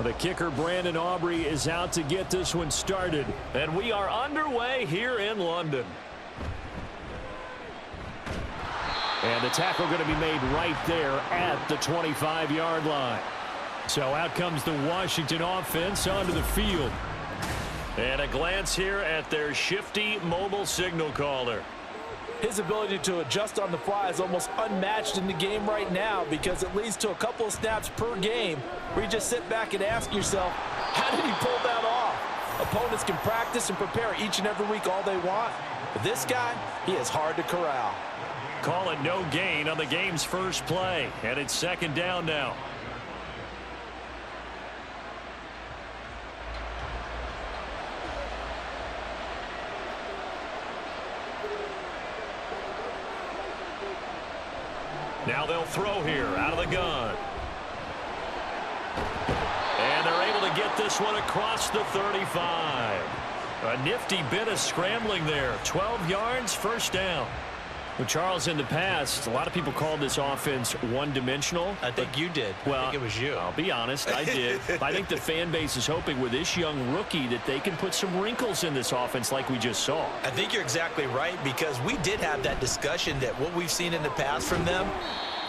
The kicker, Brandon Aubrey, is out to get this one started. And we are underway here in London. And the tackle going to be made right there at the 25-yard line. So out comes the Washington offense onto the field. And a glance here at their shifty mobile signal caller. His ability to adjust on the fly is almost unmatched in the game right now because it leads to a couple of snaps per game where you just sit back and ask yourself, how did he pull that off? Opponents can practice and prepare each and every week all they want. But this guy, he is hard to corral. Call it no gain on the game's first play. And it's second down now. Now they'll throw here out of the gun. And they're able to get this one across the 35. A nifty bit of scrambling there. 12 yards, first down. Well, Charles, in the past, a lot of people called this offense one-dimensional. I think you did. Well, I think it was you. I'll be honest, I did. I think the fan base is hoping with this young rookie that they can put some wrinkles in this offense like we just saw. I think you're exactly right because we did have that discussion that what we've seen in the past from them,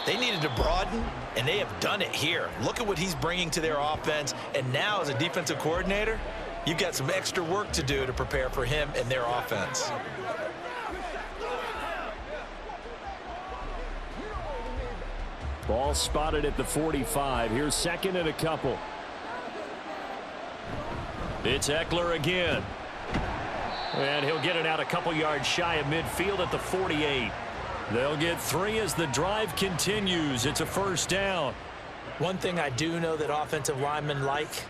they needed to broaden, and they have done it here. Look at what he's bringing to their offense, and now as a defensive coordinator, you've got some extra work to do to prepare for him and their offense. Ball spotted at the 45. Here's second and a couple. It's Eckler again. And he'll get it out a couple yards shy of midfield at the 48. They'll get 3 as the drive continues. It's a first down. One thing I do know that offensive linemen like,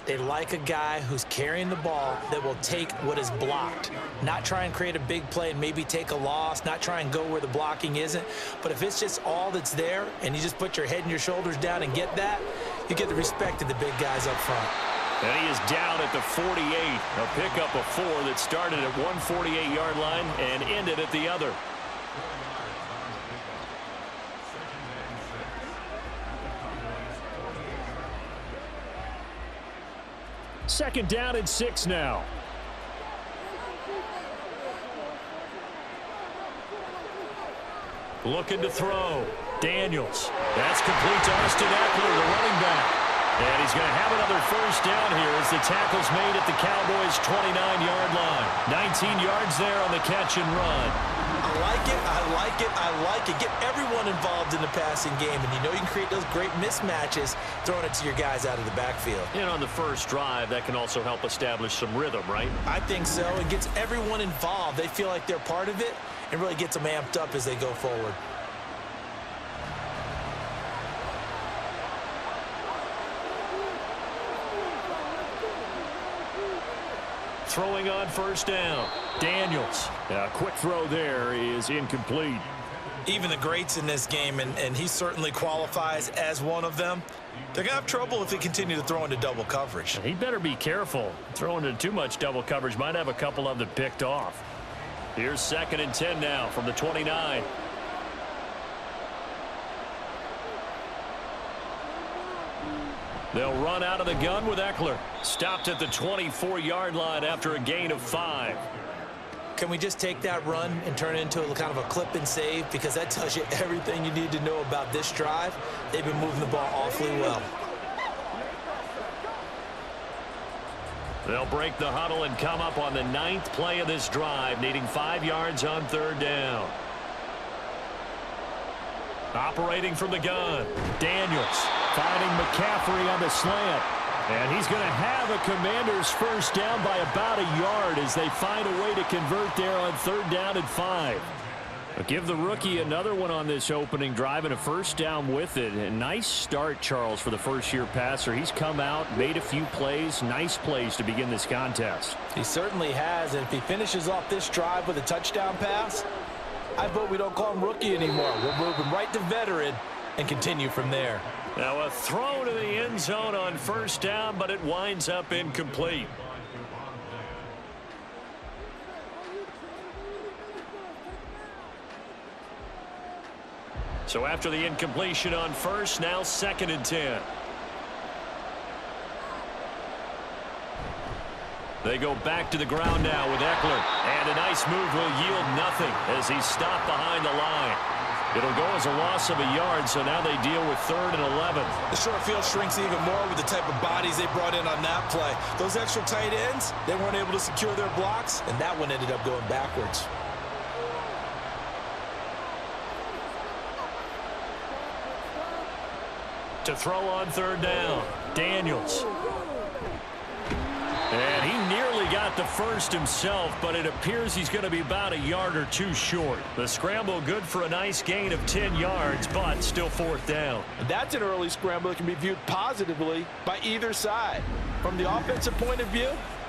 they like a guy who's carrying the ball that will take what is blocked. Not try and create a big play and maybe take a loss, not try and go where the blocking isn't. But if it's just all that's there and you just put your head and your shoulders down and get that, you get the respect of the big guys up front. And he is down at the 48. A pickup of 4 that started at one 48-yard line and ended at the other. Second down and 6 now. Looking to throw. Daniels. That's complete to Austin Eckler, the running back. And he's going to have another first down here as the tackle's made at the Cowboys' 29-yard line. 19 yards there on the catch and run. I like it, I like it, I like it. Get everyone involved in the passing game, and you know you can create those great mismatches throwing it to your guys out of the backfield. And on the first drive, that can also help establish some rhythm, right? I think so. It gets everyone involved. They feel like they're part of it and really gets them amped up as they go forward. Throwing on first down. Daniels. A quick throw there is incomplete. Even the greats in this game, and he certainly qualifies as one of them, they're going to have trouble if they continue to throw into double coverage. He better be careful. Throwing into too much double coverage might have a couple of them picked off. Here's second and 10 now from the 29. They'll run out of the gun with Eckler. Stopped at the 24-yard line after a gain of 5. Can we just take that run and turn it into a kind of a clip and save? Because that tells you everything you need to know about this drive. They've been moving the ball awfully well. They'll break the huddle and come up on the 9th play of this drive, needing 5 yards on third down. Operating from the gun, Daniels finding McCaffrey on the slant. And he's going to have a Commanders first down by about a yard as they find a way to convert there on third down and 5. But give the rookie another one on this opening drive and a first down with it. A nice start, Charles, for the first-year passer. He's come out, made a few plays, nice plays to begin this contest. He certainly has, and if he finishes off this drive with a touchdown pass, I vote we don't call him rookie anymore. We'll move him right to veteran and continue from there. Now a throw to the end zone on first down, but it winds up incomplete. So after the incompletion on first, now second and 10. They go back to the ground now with Eckler. And a nice move will yield nothing as he's stopped behind the line. It'll go as a loss of a yard, so now they deal with 3rd and 11. The short field shrinks even more with the type of bodies they brought in on that play. Those extra tight ends, they weren't able to secure their blocks, And that one ended up going backwards. To throw on 3rd down, Daniels. And he nearly got the first himself, but it appears he's going to be about a yard or two short. The scramble good for a nice gain of 10 yards, but still 4th down. and that's an early scramble that can be viewed positively by either side. From the offensive point of view,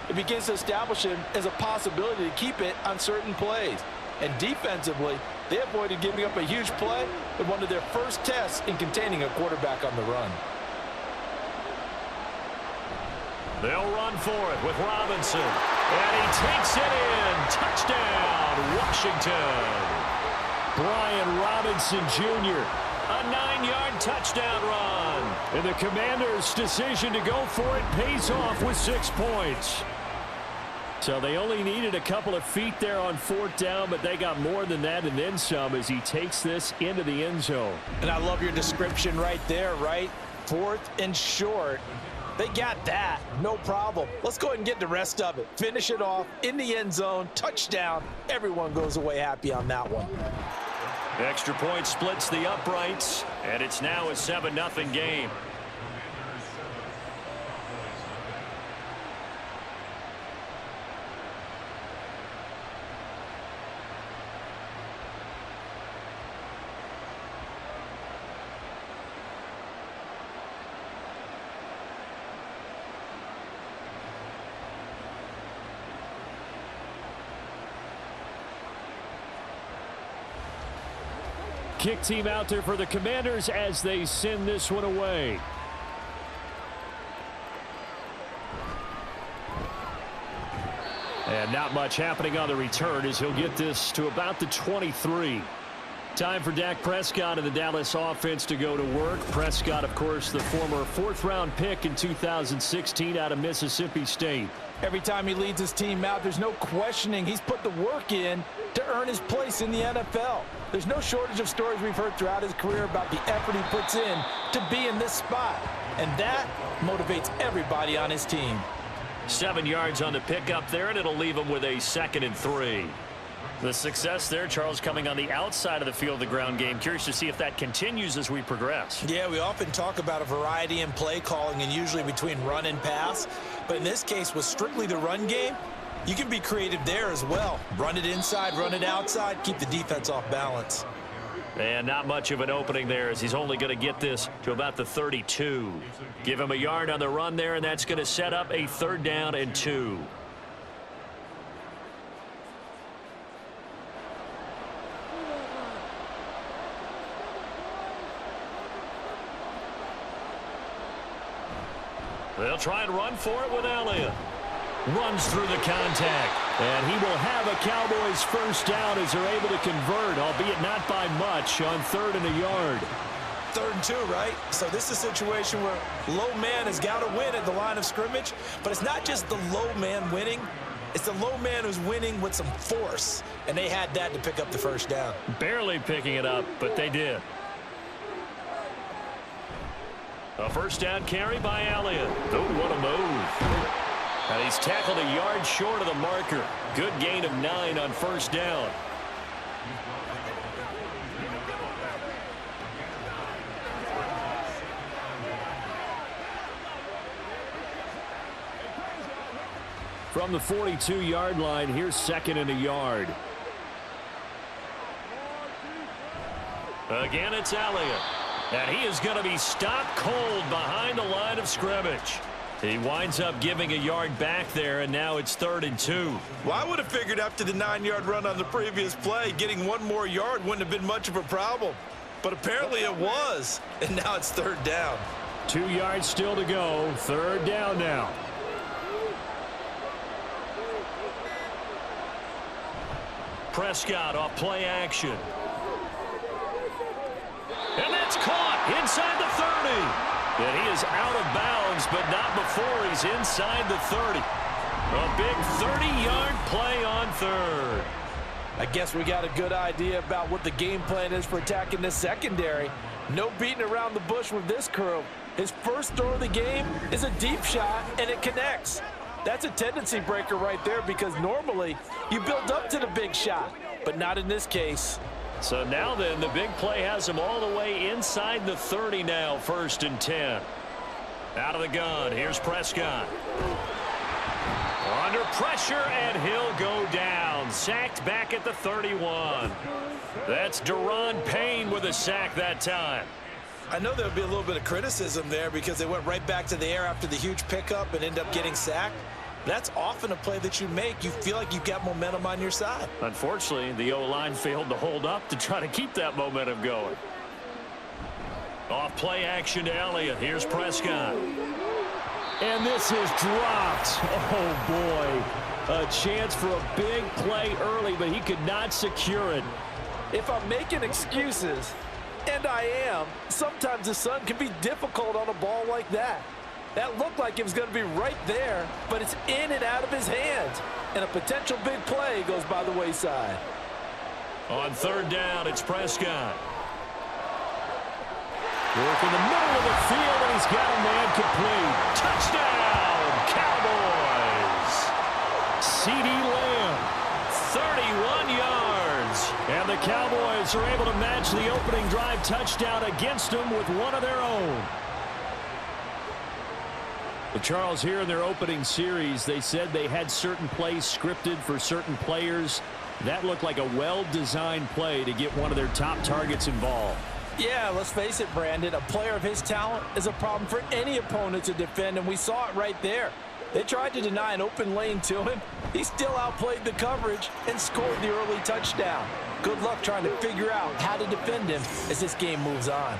it begins to establish him as a possibility to keep it on certain plays. And defensively, they avoided giving up a huge play in one of their first tests in containing a quarterback on the run. They'll run for it with Robinson. And he takes it in. Touchdown, Washington. Brian Robinson Jr., a 9-yard touchdown run. And the Commanders' decision to go for it pays off with 6 points. So they only needed a couple of feet there on 4th down, but they got more than that and then some as he takes this into the end zone. And I love your description right there, right? 4th and short. They got that. No problem. Let's go ahead and get the rest of it. Finish it off in the end zone. Touchdown. Everyone goes away happy on that one. Extra point splits the uprights, and it's now a 7-0 game. Kick team out there for the Commanders as they send this one away. And not much happening on the return as he'll get this to about the 23. Time for Dak Prescott and the Dallas offense to go to work. Prescott, of course, the former 4th-round pick in 2016 out of Mississippi State. Every time he leads his team out, there's no questioning he's put the work in to earn his place in the NFL. There's no shortage of stories we've heard throughout his career about the effort he puts in to be in this spot. And that motivates everybody on his team. 7 yards on the pickup there, and it'll leave him with a 2nd and 3. The success there, Charles, coming on the outside of the field, the ground game. Curious to see if that continues as we progress. Yeah, we often talk about a variety in play calling and usually between run and pass. But in this case, with strictly the run game, you can be creative there as well. Run it inside, run it outside, keep the defense off balance. And not much of an opening there as he's only going to get this to about the 32. Give him a yard on the run there, and that's going to set up a 3rd down and 2. They'll try and run for it with Elliott. Runs through the contact. And he will have a Cowboys 1st down as they're able to convert, albeit not by much, on 3rd and a yard. 3rd and 2, right? So this is a situation where low man has got to win at the line of scrimmage. But it's not just the low man winning. It's the low man who's winning with some force. And they had that to pick up the 1st down. Barely picking it up, but they did. A 1st down carry by Elliott. Oh, what a move. And he's tackled a yard short of the marker. Good gain of 9 on 1st down. From the 42-yard line, here's 2nd and a yard. Again, it's Elliott. And he is going to be stopped cold behind the line of scrimmage. He winds up giving a yard back there, and now it's 3rd and 2. Well, I would have figured after the 9-yard run on the previous play, getting 1 more yard wouldn't have been much of a problem. But apparently it was, and now it's 3rd down. 2 yards still to go. 3rd down now. Prescott off play action. And that's caught inside the 30. And he is out of bounds, but not before he's inside the 30. A big 30-yard play on third. I guess we got a good idea about what the game plan is for attacking this secondary. No beating around the bush with this crew. His first throw of the game is a deep shot, and it connects. That's a tendency breaker right there because normally you build up to the big shot, but not in this case. So now then, the big play has him all the way inside the 30 now, 1st and 10. Out of the gun, here's Prescott. Under pressure, and he'll go down. Sacked back at the 31. That's Daron Payne with a sack that time. I know there would be a little bit of criticism there because they went right back to the air after the huge pickup and ended up getting sacked. That's often a play that you make. You feel like you've got momentum on your side. Unfortunately, the O-line failed to hold up to try to keep that momentum going. Off play action to Elliott. Here's Prescott. And this is dropped. Oh, boy. A chance for a big play early, but he could not secure it. If I'm making excuses, and I am, sometimes the sun can be difficult on a ball like that. That looked like it was going to be right there, but it's in and out of his hands. And a potential big play goes by the wayside. On 3rd down, it's Prescott. Work in the middle of the field, and he's got a man complete. Touchdown, Cowboys. CeeDee Lamb, 31 yards. And the Cowboys are able to match the opening drive touchdown against them with one of their own. But Charles, here in their opening series, they said they had certain plays scripted for certain players. That looked like a well-designed play to get one of their top targets involved. Yeah, let's face it, Brandon. A player of his talent is a problem for any opponent to defend, and we saw it right there. They tried to deny an open lane to him. He still outplayed the coverage and scored the early touchdown. Good luck trying to figure out how to defend him as this game moves on.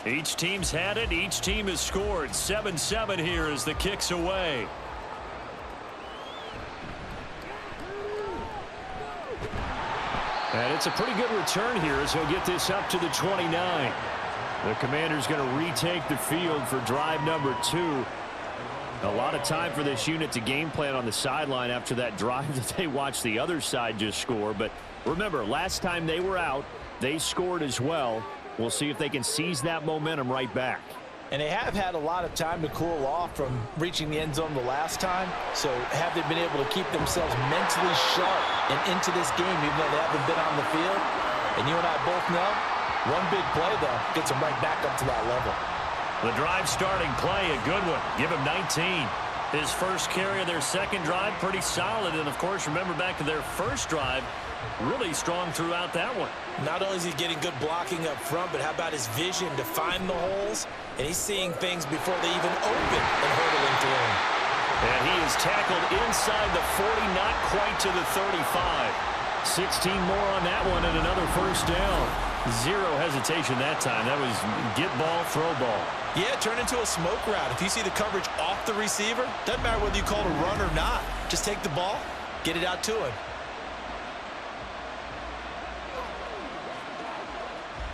Each team's had it. Each team has scored. 7-7 here as the kick's away. And it's a pretty good return here as he'll get this up to the 29. The Commander's going to retake the field for drive number 2. A lot of time for this unit to game plan on the sideline after that drive that they watched the other side just score. But remember, last time they were out, they scored as well. We'll see if they can seize that momentum right back. And they have had a lot of time to cool off from reaching the end zone the last time. So have they been able to keep themselves mentally sharp and into this game even though they haven't been on the field? And you and I both know, one big play, though, gets them right back up to that level. The drive starting play, a good one. Give him 19. His first carry of their second drive, pretty solid. And, of course, remember back to their first drive, really strong throughout that one. Not only is he getting good blocking up front, but how about his vision to find the holes? And he's seeing things before they even open and hurdling through him. And he is tackled inside the 40, not quite to the 35. 16 more on that one and another first down. Zero hesitation that time. That was get ball, throw ball. Yeah, turn into a smoke route. If you see the coverage off the receiver, doesn't matter whether you call it a run or not. Just take the ball, get it out to him.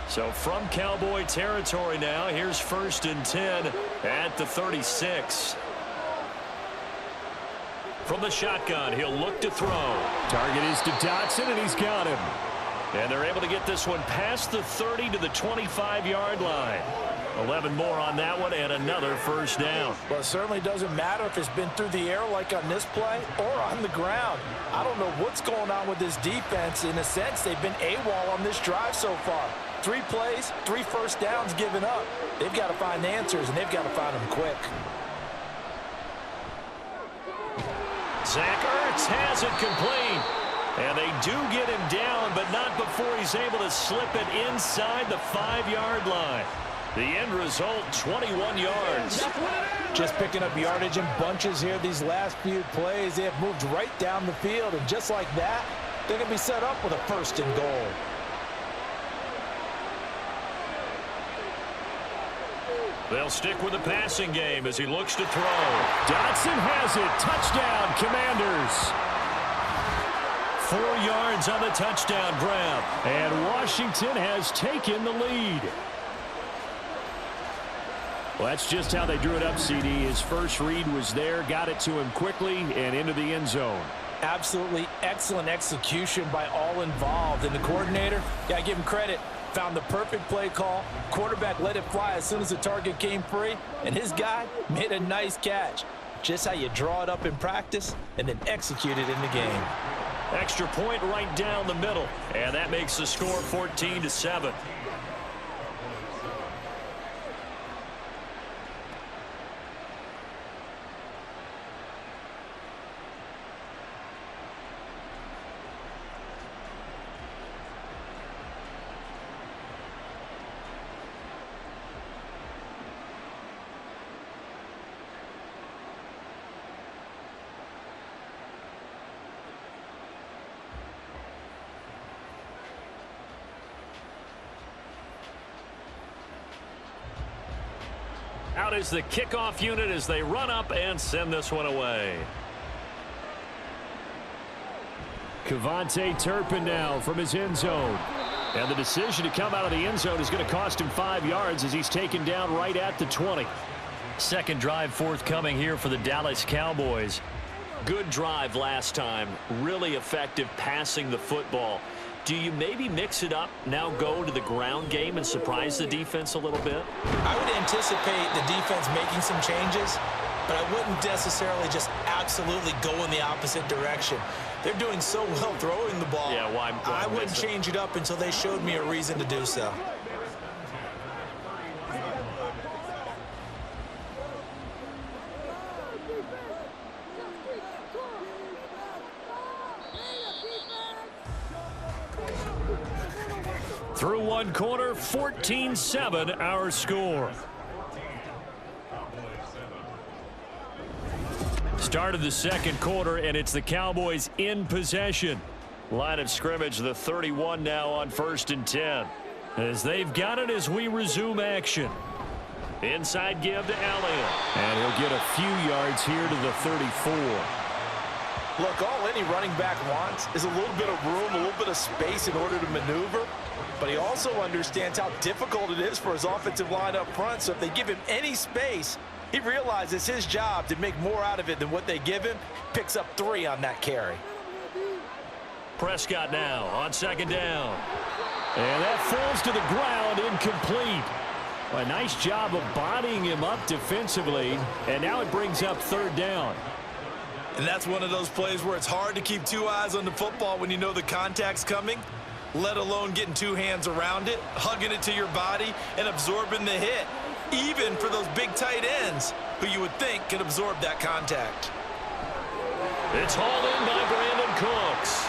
So from Cowboy territory now, here's 1st and 10 at the 36. From the shotgun, he'll look to throw. Target is to Dotson, and he's got him. And they're able to get this one past the 30 to the 25-yard line. 11 more on that one and another first down. Well, it certainly doesn't matter if it's been through the air like on this play or on the ground. I don't know what's going on with this defense. In a sense, they've been AWOL on this drive so far. 3 plays, 3 first downs given up. They've got to find answers, and they've got to find them quick. Zach Ertz has it complete. And they do get him down, but not before he's able to slip it inside the 5-yard line. The end result, 21 yards. Just picking up yardage in bunches here these last few plays. They have moved right down the field, and just like that, they're going to be set up with a 1st and goal. They'll stick with the passing game as he looks to throw. Dotson has it. Touchdown, Commanders. 4 yards on the touchdown grab. And Washington has taken the lead. Well, that's just how they drew it up, CD. His first read was there, got it to him quickly, and into the end zone. Absolutely excellent execution by all involved. And the coordinator, yeah, I give him credit, found the perfect play call. Quarterback let it fly as soon as the target came free, and his guy made a nice catch. Just how you draw it up in practice and then execute it in the game. Extra point right down the middle, and that makes the score 14-7. Out is the kickoff unit as they run up and send this one away. Kevontae Turpin now from his end zone. And the decision to come out of the end zone is going to cost him 5 yards as he's taken down right at the 20. Second drive forthcoming here for the Dallas Cowboys. Good drive last time. Really effective passing the football. Do you maybe mix it up, now go to the ground game and surprise the defense a little bit? I would anticipate the defense making some changes, but I wouldn't necessarily just absolutely go in the opposite direction. They're doing so well throwing the ball. Yeah, why I wouldn't change it up until they showed me a reason to do so. Through one quarter, 14-7 our score. Start of the second quarter, and it's the Cowboys in possession. Line of scrimmage, the 31 now on 1st and 10. As they've got it as we resume action. Inside give to Elliott. And he'll get a few yards here to the 34. Look, all any running back wants is a little bit of room, a little bit of space in order to maneuver. But he also understands how difficult it is for his offensive line up front. So if they give him any space, he realizes his job to make more out of it than what they give him. Picks up 3 on that carry. Prescott now on second down. And that falls to the ground, incomplete. A nice job of bodying him up defensively. And now it brings up 3rd down. And that's one of those plays where it's hard to keep 2 eyes on the football when you know the contact's coming, let alone getting 2 hands around it, hugging it to your body, and absorbing the hit, even for those big tight ends who you would think could absorb that contact. It's hauled in by Brandon Cooks.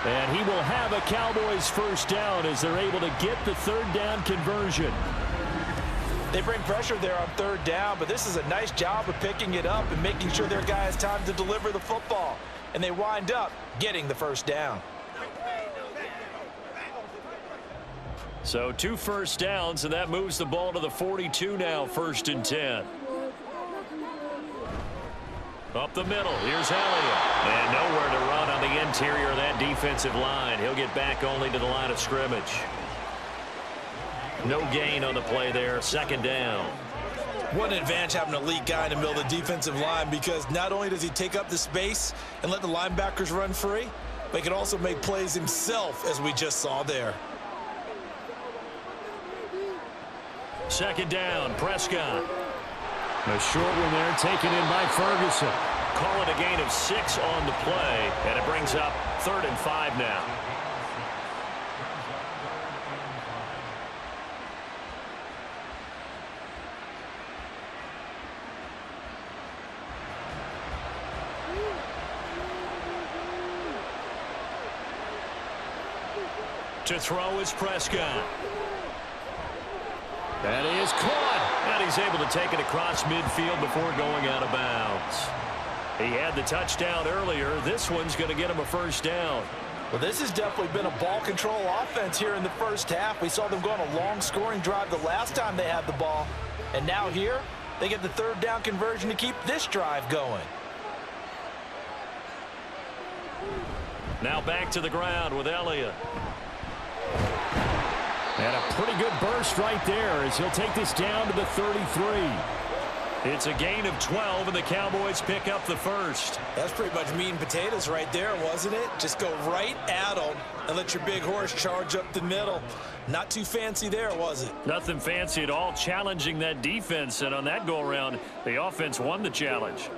And he will have a Cowboys 1st down as they're able to get the 3rd down conversion. They bring pressure there on 3rd down, but this is a nice job of picking it up and making sure their guy has time to deliver the football. And they wind up getting the 1st down. So 2 first downs, and that moves the ball to the 42 now, 1st and 10. Up the middle, here's Elliott. And nowhere to run on the interior of that defensive line. He'll get back only to the line of scrimmage. No gain on the play there, 2nd down. What an advantage having an elite guy in the middle of the defensive line, because not only does he take up the space and let the linebackers run free, but he can also make plays himself, as we just saw there. 2nd down, Prescott. A short one there taken in by Ferguson. Call it a gain of 6 on the play, and it brings up 3rd and 5 now. To throw is Prescott. That is caught, and he's able to take it across midfield before going out of bounds. He had the touchdown earlier. This one's going to get him a first down. Well, this has definitely been a ball control offense here in the first half. We saw them go on a long scoring drive the last time they had the ball. And now here, they get the third down conversion to keep this drive going. Now back to the ground with Elliott. And a pretty good burst right there as he'll take this down to the 33. It's a gain of 12, and the Cowboys pick up the first. That's pretty much meat and potatoes right there, wasn't it? Just go right at them and let your big horse charge up the middle. Not too fancy there, was it? Nothing fancy at all, challenging that defense, and on that go-around, the offense won the challenge.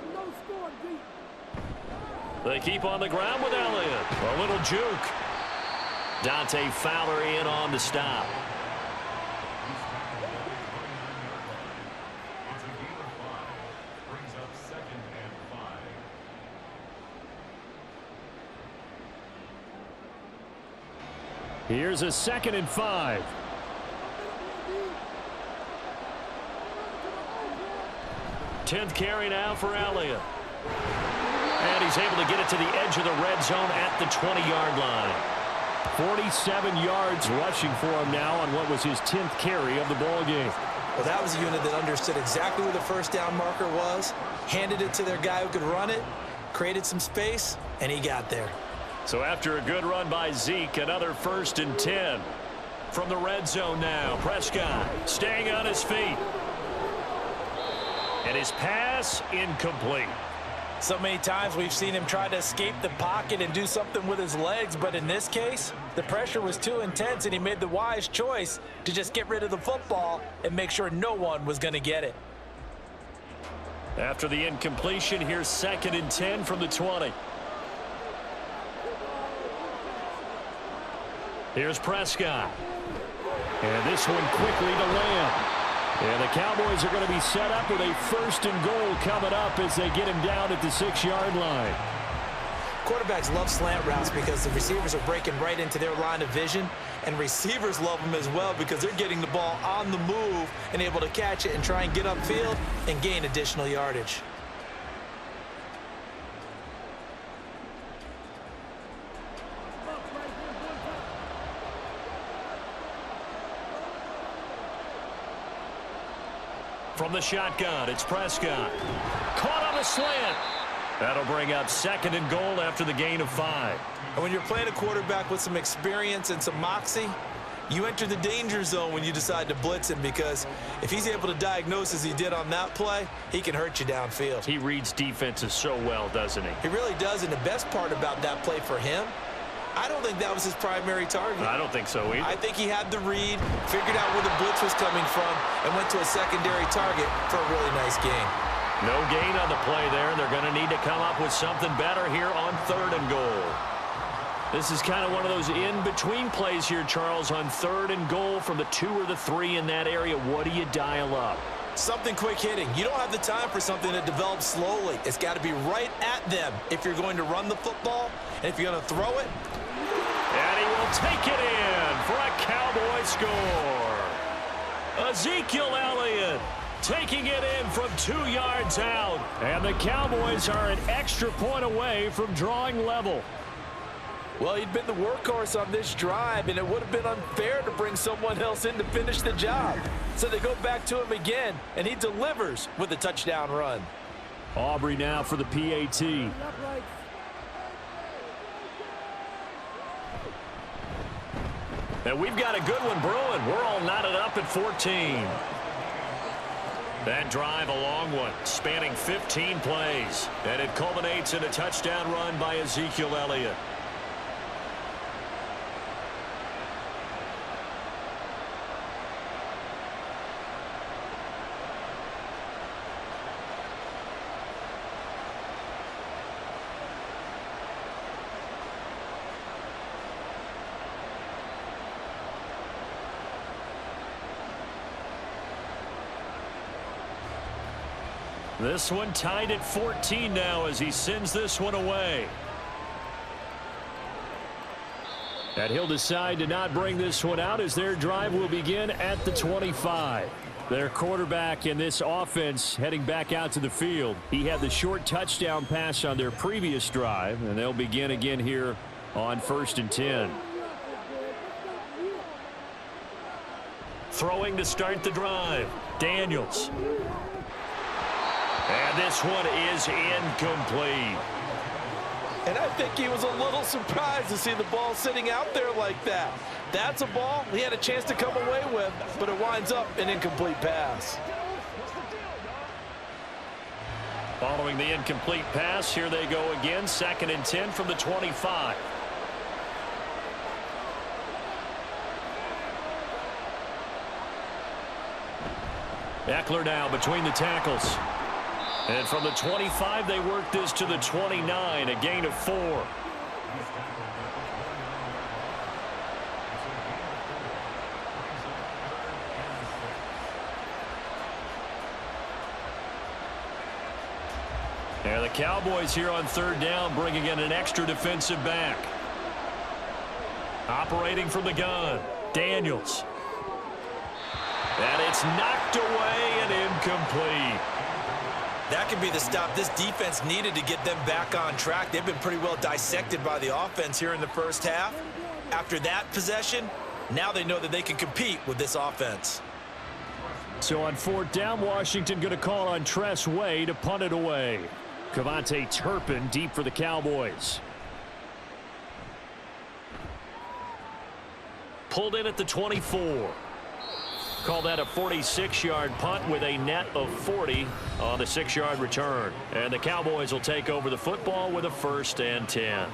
They keep on the ground with Elliott. A little juke. Dante Fowler in on the stop. Here's a 2nd and 5. Tenth carry now for Elliott. And he's able to get it to the edge of the red zone at the 20-yard line. 47 yards rushing for him now on what was his 10th carry of the ball game. Well, that was a unit that understood exactly where the first down marker was, handed it to their guy who could run it, created some space, and he got there. So after a good run by Zeke, another 1st and 10. From the red zone now, Prescott staying on his feet. And his pass incomplete. So many times we've seen him try to escape the pocket and do something with his legs, but in this case, the pressure was too intense and he made the wise choice to just get rid of the football and make sure no one was going to get it. After the incompletion, here's 2nd and 10 from the 20. Here's Prescott. And this one quickly to Lamb. And the Cowboys are going to be set up with a 1st and goal coming up as they get him down at the 6-yard line. Quarterbacks love slant routes because the receivers are breaking right into their line of vision, and receivers love them as well because they're getting the ball on the move and able to catch it and try and get upfield and gain additional yardage. From the shotgun, it's Prescott. Caught on the slant. That'll bring up 2nd and goal after the gain of 5. And when you're playing a quarterback with some experience and some moxie, you enter the danger zone when you decide to blitz him, because if he's able to diagnose as he did on that play, he can hurt you downfield. He reads defenses so well, doesn't he? He really does, and the best part about that play for him, I don't think that was his primary target. I don't think so either. I think he had the read, figured out where the blitz was coming from, and went to a secondary target for a really nice gain. No gain on the play there, and they're going to need to come up with something better here on 3rd and goal. This is kind of one of those in-between plays here, Charles, on 3rd and goal from the 2 or the 3 in that area. What do you dial up? Something quick hitting. You don't have the time for something that develops slowly. It's got to be right at them if you're going to run the football, and if you're going to throw it. And he will take it in for a Cowboy score. Ezekiel Elliott taking it in from 2 yards out. And the Cowboys are an extra point away from drawing level. Well, he'd been the workhorse on this drive, and it would have been unfair to bring someone else in to finish the job. So they go back to him again, and he delivers with a touchdown run. Aubrey now for the PAT. And we've got a good one brewing. We're all knotted up at 14. That drive, a long one, spanning 15 plays. And it culminates in a touchdown run by Ezekiel Elliott. This one tied at 14 now as he sends this one away. And he'll decide to not bring this one out as their drive will begin at the 25. Their quarterback in this offense heading back out to the field. He had the short touchdown pass on their previous drive, and they'll begin again here on 1st and 10. Throwing to start the drive, Daniels. And this one is incomplete. And I think he was a little surprised to see the ball sitting out there like that. That's a ball he had a chance to come away with, but it winds up an incomplete pass. Following the incomplete pass, here they go again, 2nd and 10 from the 25. Eckler now between the tackles. And from the 25, they work this to the 29, a gain of 4. And the Cowboys here on 3rd down, bringing in an extra defensive back. Operating from the gun, Daniels. And it's knocked away and incomplete. That could be the stop this defense needed to get them back on track. They've been pretty well dissected by the offense here in the first half. After that possession, now they know that they can compete with this offense. So on 4th down, Washington going to call on Tress Way to punt it away. Cavante Turpin deep for the Cowboys. Pulled in at the 24. Call that a 46-yard punt with a net of 40 on the 6-yard return. And the Cowboys will take over the football with a 1st and 10.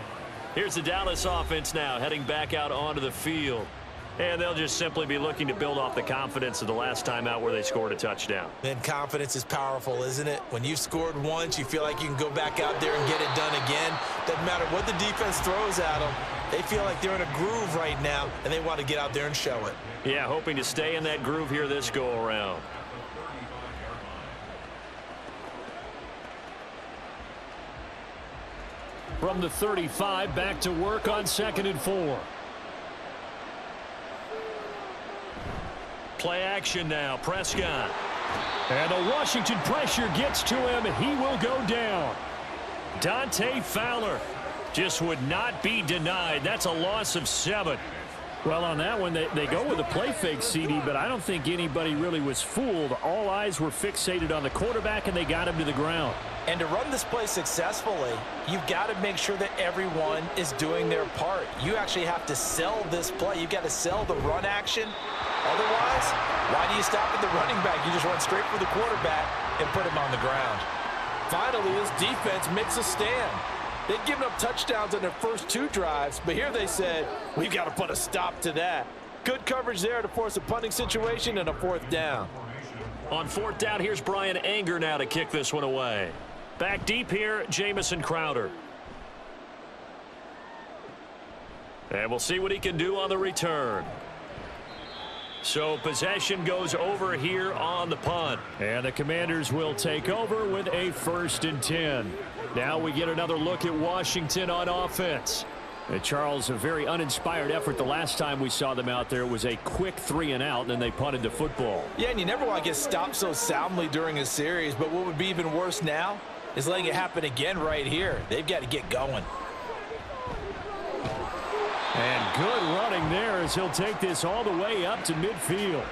Here's the Dallas offense now heading back out onto the field. And they'll just simply be looking to build off the confidence of the last time out where they scored a touchdown. And confidence is powerful, isn't it? When you've scored once, you feel like you can go back out there and get it done again. Doesn't matter what the defense throws at them. They feel like they're in a groove right now, and they want to get out there and show it. Yeah, hoping to stay in that groove here this go-around. From the 35, back to work on 2nd and 4. Play action now, Prescott. And the Washington pressure gets to him, and he will go down. Dante Fowler just would not be denied. That's a loss of 7. Well, on that one, they go with a play fake, CD, but I don't think anybody really was fooled. All eyes were fixated on the quarterback, and they got him to the ground. And to run this play successfully, you've got to make sure that everyone is doing their part. You actually have to sell this play. You've got to sell the run action. Otherwise, why do you stop at the running back? You just run straight for the quarterback and put him on the ground. Finally, this defense makes a stand. They'd given up touchdowns on their first 2 drives, but here they said, we've got to put a stop to that. Good coverage there to force a punting situation and a 4th down. On 4th down, here's Brian Anger now to kick this one away. Back deep here, Jamison Crowder. And we'll see what he can do on the return. So possession goes over here on the punt. And the Commanders will take over with a 1st and 10. Now we get another look at Washington on offense. And Charles, a very uninspired effort the last time we saw them out there was a quick 3 and out, and then they punted the football. Yeah, and you never want to get stopped so soundly during a series, but what would be even worse now is letting it happen again right here. They've got to get going. And good running there as he'll take this all the way up to midfield.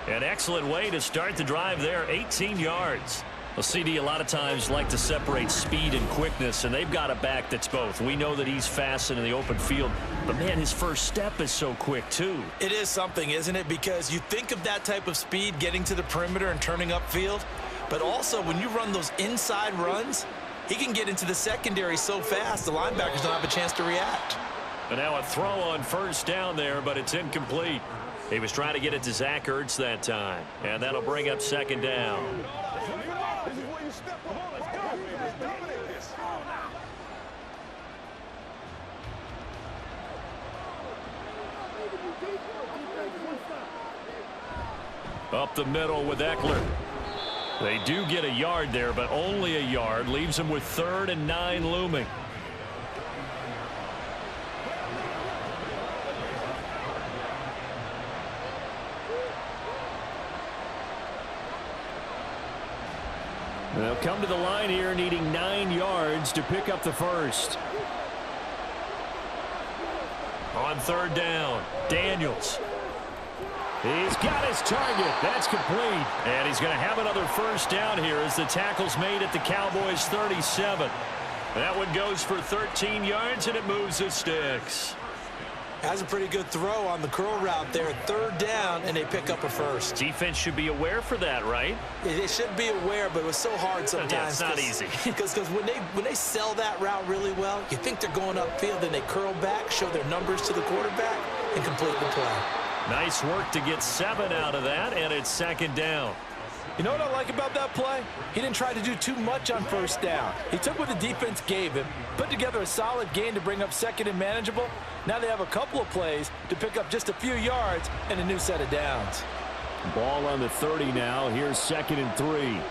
An excellent way to start the drive there, 18 yards. Well, CD, a lot of times like to separate speed and quickness, and they've got a back that's both. We know that he's fast and in the open field, but, man, his first step is so quick, too. It is something, isn't it? Because you think of that type of speed getting to the perimeter and turning upfield, but also when you run those inside runs, he can get into the secondary so fast the linebackers don't have a chance to react. And now a throw on 1st down there, but it's incomplete. He was trying to get it to Zach Ertz that time, and that'll bring up 2nd down. Up the middle with Eckler. They do get a yard there, but only a yard. Leaves them with 3rd and 9 looming. They'll come to the line here needing 9 yards to pick up the first. On third down, Daniels. He's got his target. That's complete. And he's going to have another first down here as the tackle's made at the Cowboys 37. That one goes for 13 yards, and it moves the sticks. That's a pretty good throw on the curl route there. Third down, and they pick up a first. Defense should be aware for that, right? They should be aware, but it was so hard sometimes. Yeah, it's not easy. Because when they sell that route really well, you think they're going upfield, then they curl back, show their numbers to the quarterback, and complete the play. Nice work to get 7 out of that, and it's second down. You know what I like about that play? He didn't try to do too much on first down. He took what the defense gave him, put together a solid gain to bring up second and manageable. Now they have a couple of plays to pick up just a few yards and a new set of downs. Ball on the 30 now. Here's 2nd and 3.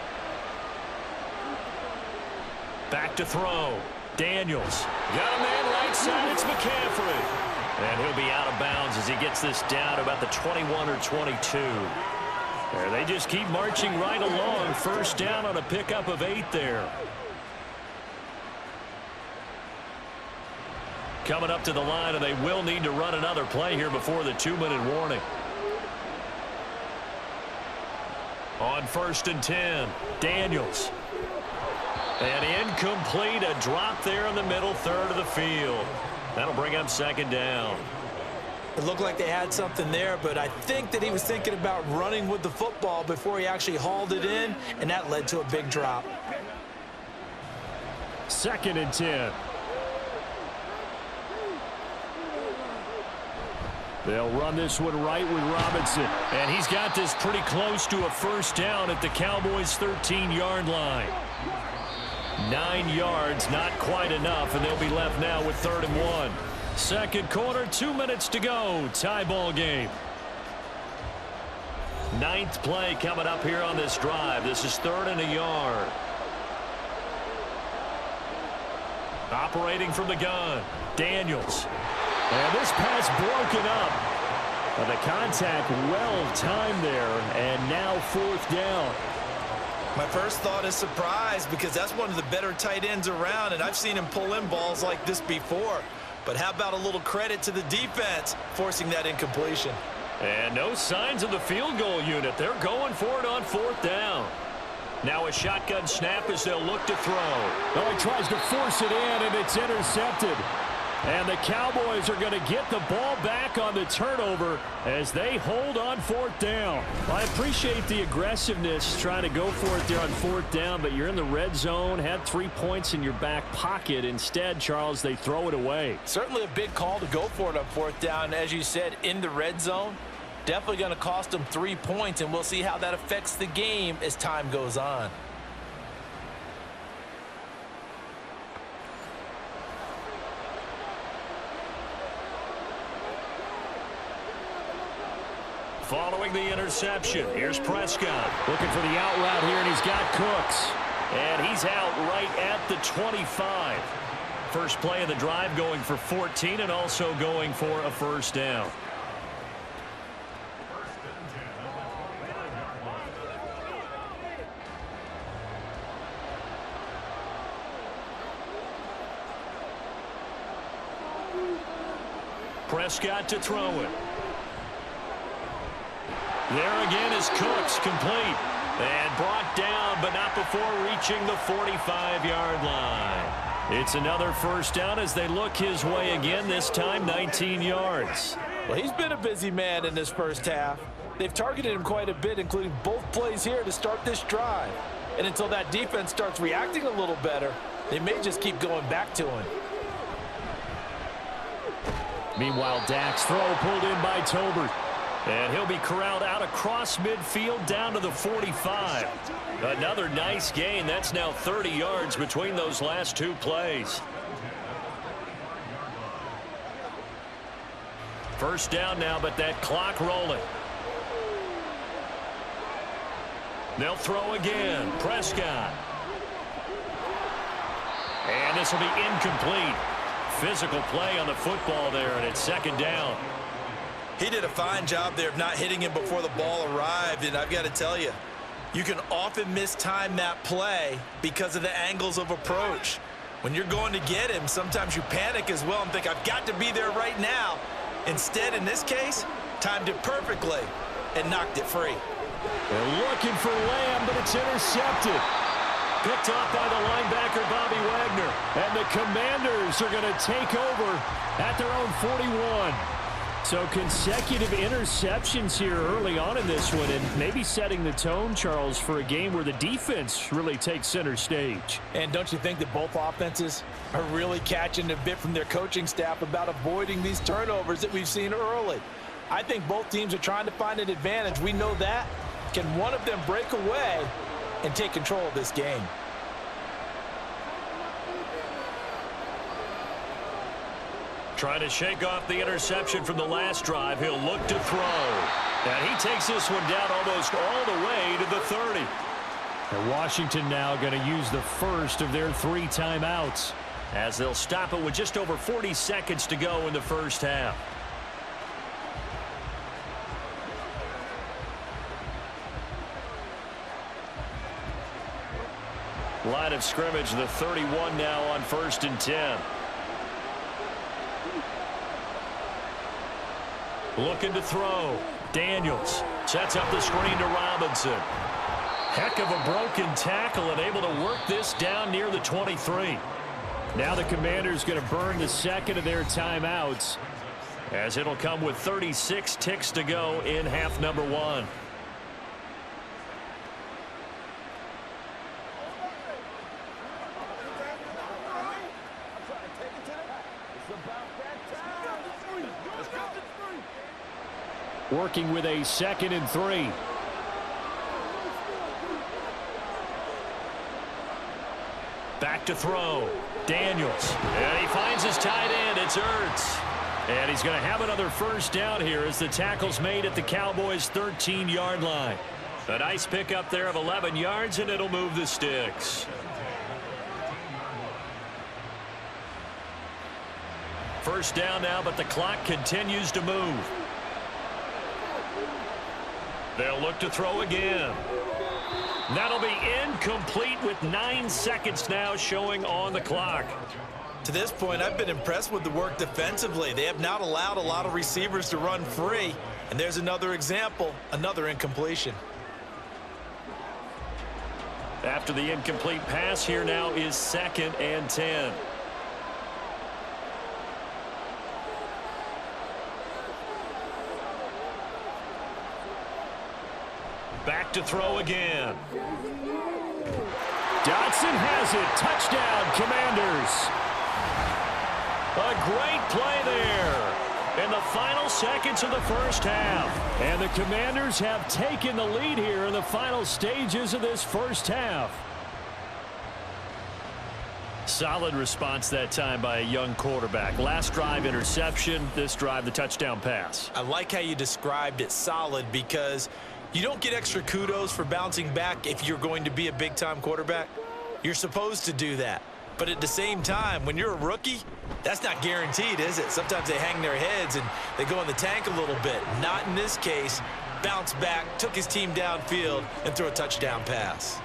Back to throw. Daniels. Got a man right side. It's McCaffrey. And he'll be out of bounds as he gets this down to about the 21 or 22. There, they just keep marching right along. First down on a pickup of 8 there. Coming up to the line, and they will need to run another play here before the 2-minute warning. On 1st and 10, Daniels. And incomplete, a drop there in the middle third of the field. That'll bring up second down. It looked like they had something there, but I think that he was thinking about running with the football before he actually hauled it in, and that led to a big drop. 2nd and 10. They'll run this one right with Robinson. And he's got this pretty close to a first down at the Cowboys' 13-yard line. 9 yards, not quite enough, and they'll be left now with 3rd and 1. Second quarter, 2 minutes to go. Tie ball game. 9th play coming up here on this drive. This is 3rd and a yard. Operating from the gun, Daniels. And this pass broken up. But the contact well timed there, and now 4th down. My first thought is surprise because that's one of the better tight ends around, and I've seen him pull in balls like this before. But how about a little credit to the defense forcing that incompletion? And no signs of the field goal unit. They're going for it on 4th down. Now a shotgun snap as they'll look to throw. Oh, he tries to force it in, and it's intercepted. And the Cowboys are going to get the ball back on the turnover as they hold on 4th down. I appreciate the aggressiveness trying to go for it there on 4th down, but you're in the red zone, had 3 points in your back pocket. Instead, Charles, they throw it away. Certainly a big call to go for it on 4th down. As you said, in the red zone, definitely going to cost them 3 points, and we'll see how that affects the game as time goes on. Following the interception, here's Prescott. Looking for the out route here, and he's got Cooks. And he's out right at the 25. First play of the drive going for 14 and also going for a first down. Prescott to throw it. There again is Cooks, complete. And brought down, but not before reaching the 45-yard line. It's another first down as they look his way again, this time 19 yards. Well, he's been a busy man in this first half. They've targeted him quite a bit, including both plays here to start this drive. And until that defense starts reacting a little better, they may just keep going back to him. Meanwhile, Dak's throw pulled in by Tolbert. And he'll be corralled out across midfield down to the 45. Another nice gain. That's now 30 yards between those last 2 plays. First down now, but that clock rolling. They'll throw again. Prescott. And this will be incomplete. Physical play on the football there, and it's second down. He did a fine job there of not hitting him before the ball arrived, and I've got to tell you, You can often mistime that play because of the angles of approach. When you're going to get him, sometimes you panic as well and think, I've got to be there right now. Instead, in this case, timed it perfectly and knocked it free. They're looking for Lamb, but it's intercepted. Picked off by the linebacker, Bobby Wagner. And the Commanders are going to take over at their own 41. So consecutive interceptions here early on in this one, and maybe setting the tone, Charles, for a game where the defense really takes center stage. And don't you think that both offenses are really catching a bit from their coaching staff about avoiding these turnovers that we've seen early? I think both teams are trying to find an advantage. We know that. Can one of them break away and take control of this game? Trying to shake off the interception from the last drive. He'll look to throw. And he takes this one down almost all the way to the 30. And Washington now going to use the first of their 3 timeouts as they'll stop it with just over 40 seconds to go in the first half. Line of scrimmage, the 31 now on 1st and 10. Looking to throw. Daniels sets up the screen to Robinson. Heck of a broken tackle and able to work this down near the 23. Now the Commanders going to burn the second of their timeouts as it'll come with 36 ticks to go in half number 1. Working with a 2nd and 3. Back to throw. Daniels. And he finds his tight end. It's Ertz. And he's going to have another first down here as the tackle's made at the Cowboys' 13-yard line. A nice pickup there of 11 yards, and it'll move the sticks. First down now, but the clock continues to move. They'll look to throw again. That'll be incomplete with 9 seconds now showing on the clock. To this point, I've been impressed with the work defensively. They have not allowed a lot of receivers to run free. And there's another example, another incompletion. After the incomplete pass, here now is 2nd and 10. Back to throw again. Dotson has it. Touchdown, Commanders. A great play there in the final seconds of the first half. And the Commanders have taken the lead here in the final stages of this first half. Solid response that time by a young quarterback. Last drive interception, this drive the touchdown pass. I like how you described it, solid, because you don't get extra kudos for bouncing back if you're going to be a big-time quarterback. You're supposed to do that. But at the same time, when you're a rookie, that's not guaranteed, is it? Sometimes they hang their heads and they go in the tank a little bit. Not in this case. Bounced back, took his team downfield, and threw a touchdown pass.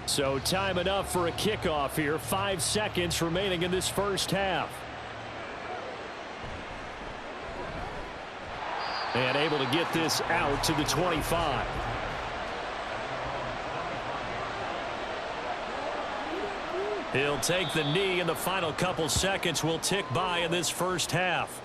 So time enough for a kickoff here. 5 seconds remaining in this first half. And able to get this out to the 25. He'll take the knee, and the final couple seconds will tick by in this first half.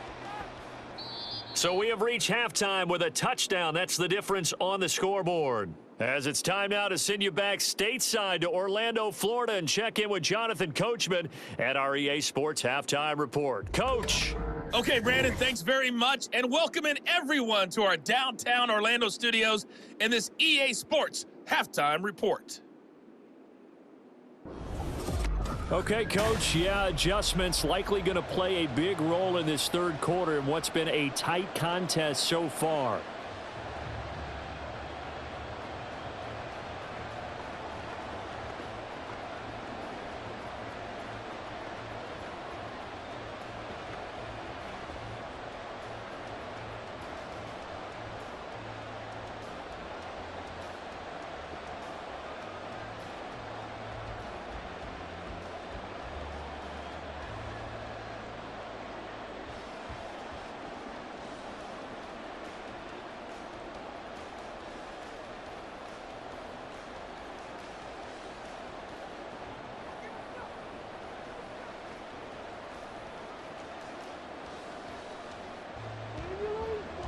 So we have reached halftime with a touchdown. That's the difference on the scoreboard. As it's time now to send you back stateside to Orlando, Florida, and check in with Jonathan Coachman at our EA Sports Halftime Report. Coach. Okay, Brandon, thanks very much, and welcome in everyone to our downtown Orlando studios in this EA Sports Halftime Report. Okay, Coach, yeah, adjustments likely going to play a big role in this third quarter in what's been a tight contest so far.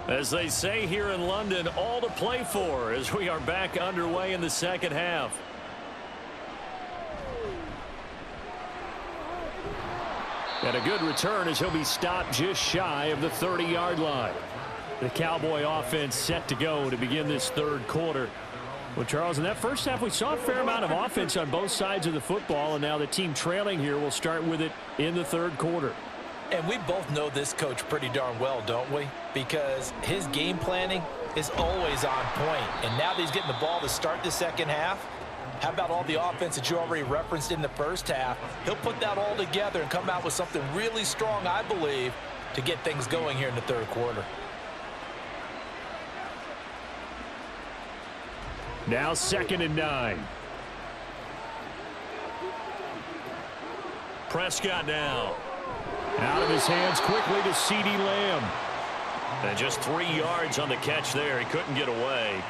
As they say here in London, all to play for as we are back underway in the second half. And a good return as he'll be stopped just shy of the 30-yard line. The Cowboy offense set to go to begin this third quarter. Well, Charles, in that first half, we saw a fair amount of offense on both sides of the football, and now the team trailing here will start with it in the third quarter. And we both know this coach pretty darn well, don't we? Because his game planning is always on point. And now that he's getting the ball to start the second half, how about all the offense that you already referenced in the first half? He'll put that all together and come out with something really strong, I believe, to get things going here in the third quarter. Now 2nd and 9. Prescott now. Out of his hands quickly to CeeDee Lamb. And just 3 yards on the catch there. He couldn't get away.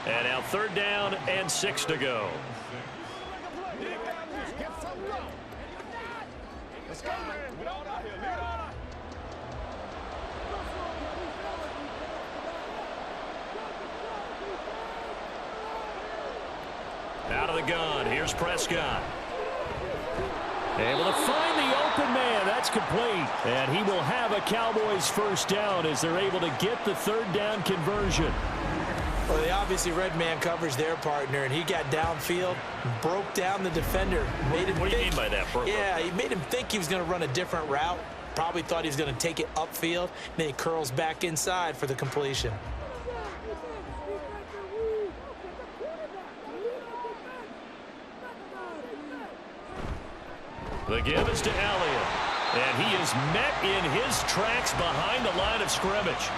And now 3rd down and 6 to go. Out of the gun. Here's Prescott. Able to find the open man. That's complete. And he will have a Cowboys first down as they're able to get the 3rd down conversion. Well, they obviously read man coverage their partner, and he got downfield, broke down the defender. Made him what do you mean by that, bro? Yeah, he made him think he was going to run a different route. Probably thought he was going to take it upfield. Then he curls back inside for the completion. The give is to Elliott. And he is met in his tracks behind the line of scrimmage.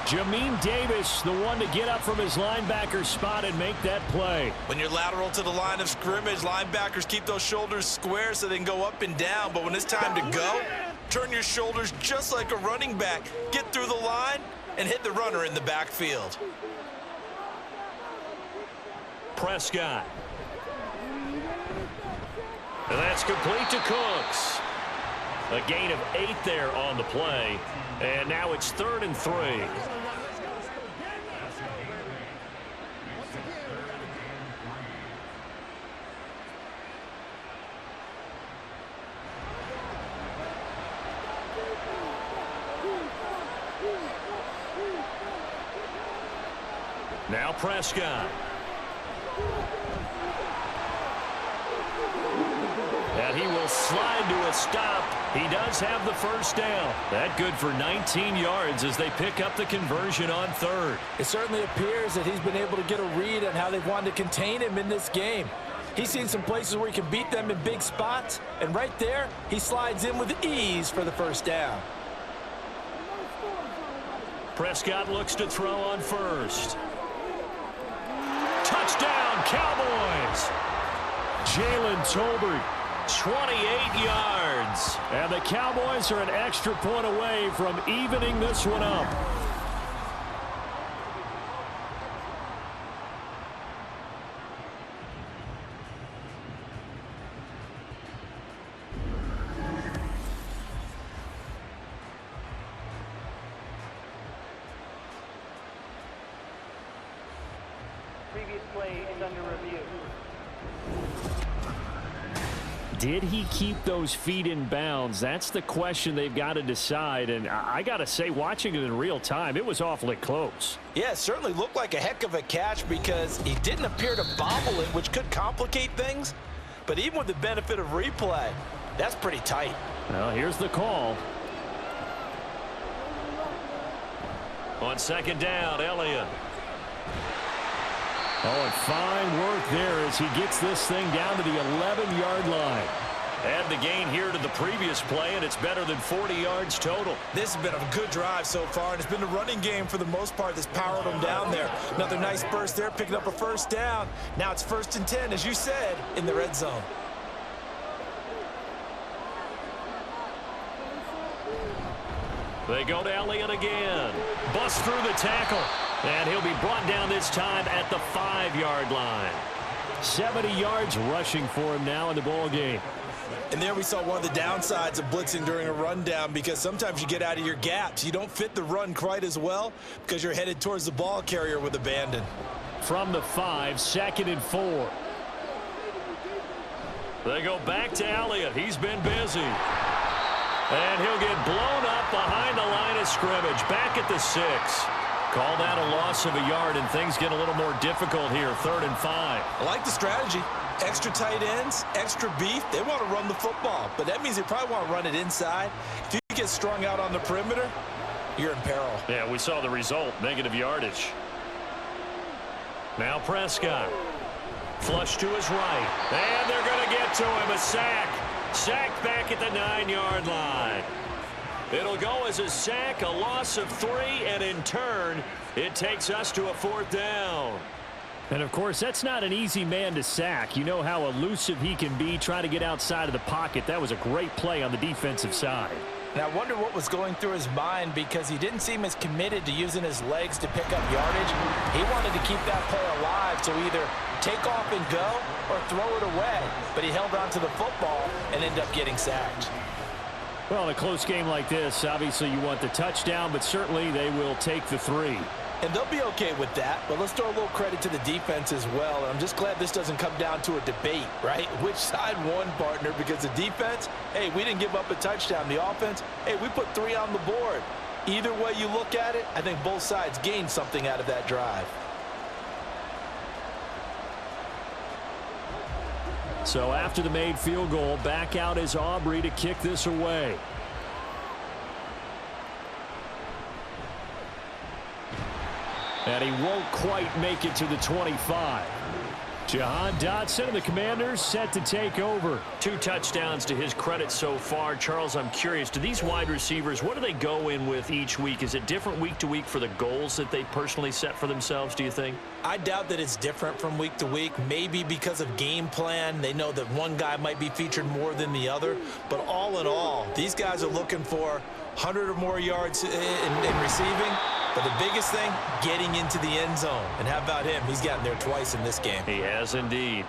Jamin Davis, the one to get up from his linebacker spot and make that play. When you're lateral to the line of scrimmage, linebackers keep those shoulders square so they can go up and down. But when it's time to go, turn your shoulders just like a running back. Get through the line and hit the runner in the backfield. Prescott. And that's complete to Cooks. A gain of 8 there on the play. And now it's 3rd and 3. Now Prescott. And he will slide to a stop. He does have the first down. That good for 19 yards as they pick up the conversion on 3rd. It certainly appears that he's been able to get a read on how they've wanted to contain him in this game. He's seen some places where he can beat them in big spots, and right there, he slides in with ease for the first down. Prescott looks to throw on 1st. Touchdown, Cowboys! Jalen Tolbert, 28 yards. And the Cowboys are an extra point away from evening this one up. Previous play is under review. Did he keep those feet in bounds? That's the question they've got to decide. And I got to say, watching it in real time, it was awfully close. Yeah, it certainly looked like a heck of a catch because he didn't appear to bobble it, which could complicate things. But even with the benefit of replay, that's pretty tight. Well, here's the call. On second down, Elliott. Oh, and fine work there as he gets this thing down to the 11-yard line. Add the gain here to the previous play, and it's better than 40 yards total. This has been a good drive so far, and it's been the running game for the most part that's powered them down there. Another nice burst there, picking up a first down. Now it's 1st and 10, as you said, in the red zone. They go to Elliott again. Bust through the tackle. And he'll be brought down this time at the 5-yard line. 70 yards rushing for him now in the ball game. And there we saw one of the downsides of blitzing during a rundown, because sometimes you get out of your gaps. You don't fit the run quite as well because you're headed towards the ball carrier with abandon. From the 5, 2nd and 4. They go back to Elliott. He's been busy. And he'll get blown up behind the line of scrimmage. Back at the 6. Called out a loss of a yard, and things get a little more difficult here. 3rd and 5. I like the strategy. Extra tight ends, extra beef. They want to run the football, but that means they probably want to run it inside. If you get strung out on the perimeter, you're in peril. Yeah, we saw the result. Negative yardage. Now Prescott. Flush to his right. And they're going to get to him. A sack. Sacked back at the 9-yard line. It'll go as a sack, a loss of 3, and in turn, it takes us to a 4th down. And, of course, that's not an easy man to sack. You know how elusive he can be, trying to get outside of the pocket. That was a great play on the defensive side. And I wonder what was going through his mind, because he didn't seem as committed to using his legs to pick up yardage. He wanted to keep that play alive, so either take off and go or throw it away. But he held on to the football and ended up getting sacked. Well, in a close game like this, obviously you want the touchdown, but certainly they will take the 3. And they'll be okay with that, but let's throw a little credit to the defense as well. And I'm just glad this doesn't come down to a debate, right? Which side won, partner? Because the defense, hey, we didn't give up a touchdown. The offense, hey, we put 3 on the board. Either way you look at it, I think both sides gained something out of that drive. So after the made field goal, back out is Aubrey to kick this away. And he won't quite make it to the 25. Jahan Dotson and the Commanders set to take over. 2 touchdowns to his credit so far. Charles, I'm curious, do these wide receivers, what do they go in with each week? Is it different week to week for the goals that they personally set for themselves, do you think? I doubt that it's different from week to week. Maybe because of game plan, they know that one guy might be featured more than the other. But all in all, these guys are looking for 100 or more yards in receiving. But the biggest thing, getting into the end zone. And how about him? He's gotten there twice in this game. He has indeed.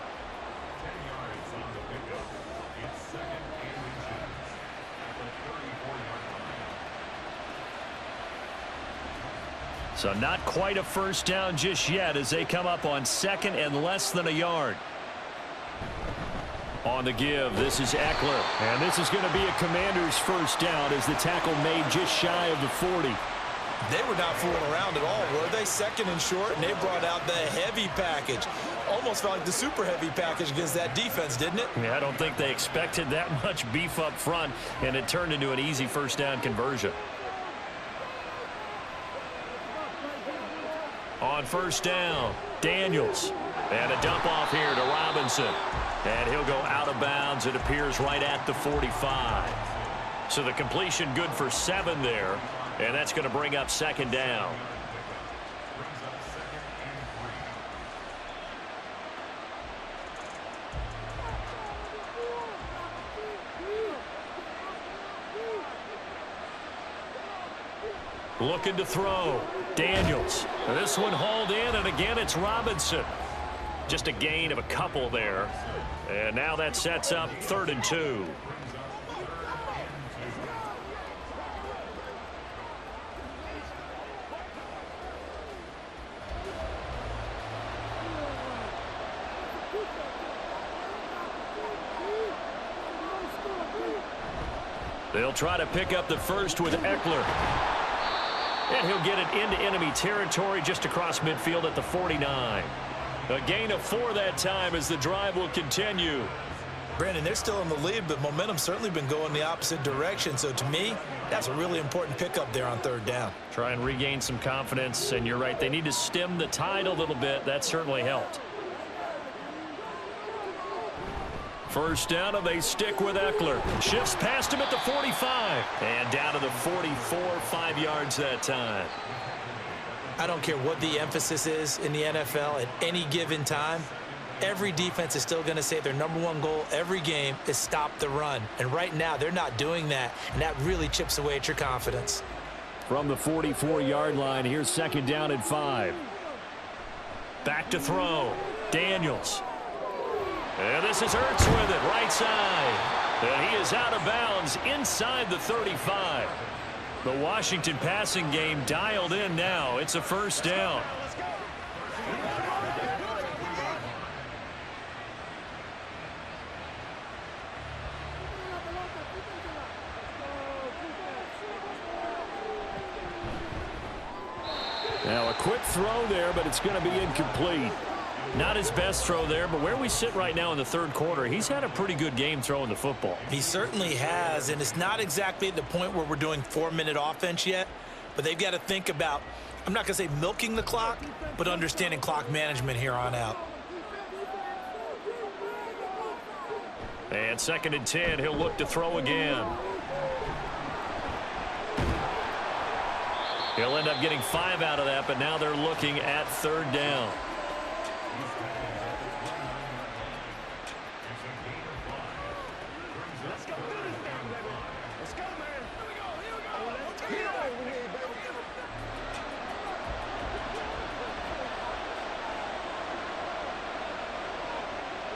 So not quite a first down just yet as they come up on 2nd and less than a yard. On the give, this is Eckler. And this is going to be a Commander's first down as the tackle made just shy of the 40. They were not fooling around at all, were they? 2nd and short, and they brought out the heavy package. Almost felt like the super heavy package against that defense, didn't it? Yeah, I don't think they expected that much beef up front, and it turned into an easy first down conversion. On first down, Daniels. And a dump off here to Robinson. And he'll go out of bounds. It appears right at the 45. So the completion good for 7 there. And that's going to bring up 2nd down. Looking to throw. Daniels. This one hauled in, and again it's Robinson. Just a gain of a couple there. And now that sets up 3rd and 2. They'll try to pick up the first with Eckler. And he'll get it into enemy territory just across midfield at the 49. A gain of 4 that time as the drive will continue. Brandon, they're still in the lead, but momentum's certainly been going the opposite direction. So to me, that's a really important pickup there on third down. Try and regain some confidence, and you're right. They need to stem the tide a little bit. That certainly helped. First down, and they stick with Eckler. Shifts past him at the 45. And down to the 44, 5 yards that time. I don't care what the emphasis is in the NFL at any given time. Every defense is still going to say their #1 goal every game is stop the run. And right now, they're not doing that, and that really chips away at your confidence. From the 44-yard line, here's second down and 5. Back to throw. Daniels. And this is Ertz with it, right side. And he is out of bounds inside the 35. The Washington passing game dialed in now. It's a first down. Now a quick throw there, but it's going to be incomplete. Not his best throw there, but where we sit right now in the third quarter, he's had a pretty good game throwing the football. He certainly has, and it's not exactly at the point where we're doing 4-minute offense yet, but they've got to think about, I'm not going to say milking the clock, but understanding clock management here on out. And second and 10, he'll look to throw again. He'll end up getting 5 out of that, but now they're looking at third down.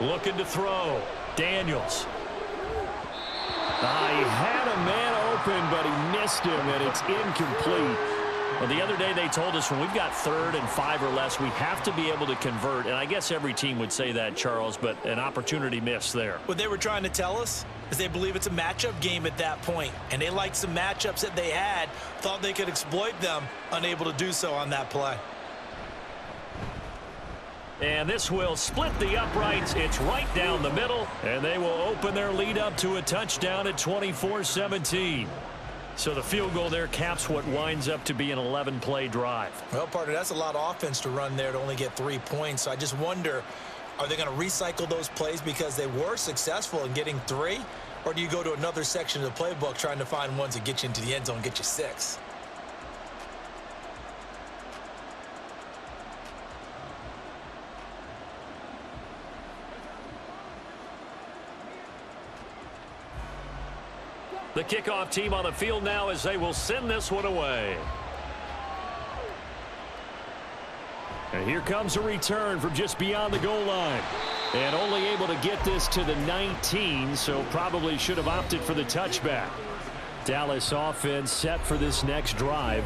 Looking to throw. Daniels. He had a man open, but he missed him, and it's incomplete. Well, the other day they told us when we've got 3rd and 5 or less, we have to be able to convert. And I guess every team would say that, Charles, but an opportunity missed there. What they were trying to tell us is they believe it's a matchup game at that point. And they liked some matchups that they had, thought they could exploit them, unable to do so on that play. And this will split the uprights. It's right down the middle, and they will open their lead up to a touchdown at 24-17. So the field goal there caps what winds up to be an 11-play drive. Well, partner, that's a lot of offense to run there to only get 3 points. So I just wonder, are they going to recycle those plays because they were successful in getting 3? Or do you go to another section of the playbook trying to find ones that get you into the end zone and get you 6? The kickoff team on the field now as they will send this one away. And here comes a return from just beyond the goal line. And only able to get this to the 19, so probably should have opted for the touchback. Dallas offense set for this next drive.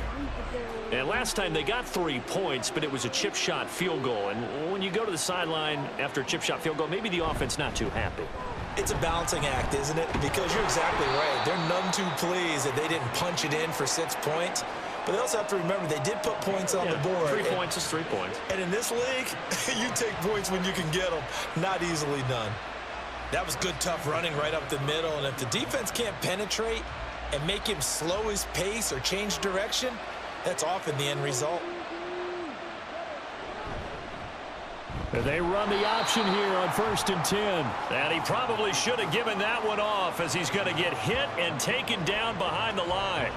And last time they got 3 points, but it was a chip shot field goal. And when you go to the sideline after a chip shot field goal, maybe the offense not too happy. It's a balancing act, isn't it? Because you're exactly right. They're none too pleased that they didn't punch it in for 6 points. But they also have to remember they did put points on the board. 3 points is 3 points. And in this league, you take points when you can get them. Not easily done. That was good, tough running right up the middle. And if the defense can't penetrate and make him slow his pace or change direction, that's often the end result. They run the option here on 1st and 10. And he probably should have given that one off as he's going to get hit and taken down behind the line.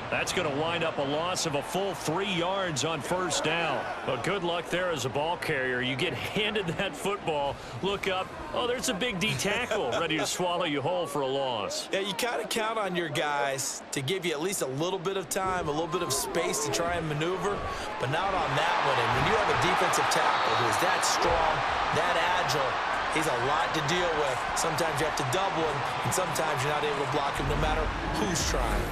That's going to wind up a loss of a full 3 yards on 1st down. But good luck there as a ball carrier. You get handed that football, look up, oh, there's a big D tackle ready to swallow you whole for a loss. Yeah, you kind of count on your guys to give you at least a little bit of time, a little bit of space to try and maneuver, but not on that one. And when you have a defensive tackle who is that strong, that agile, he's a lot to deal with. Sometimes you have to double him, and sometimes you're not able to block him no matter who's trying.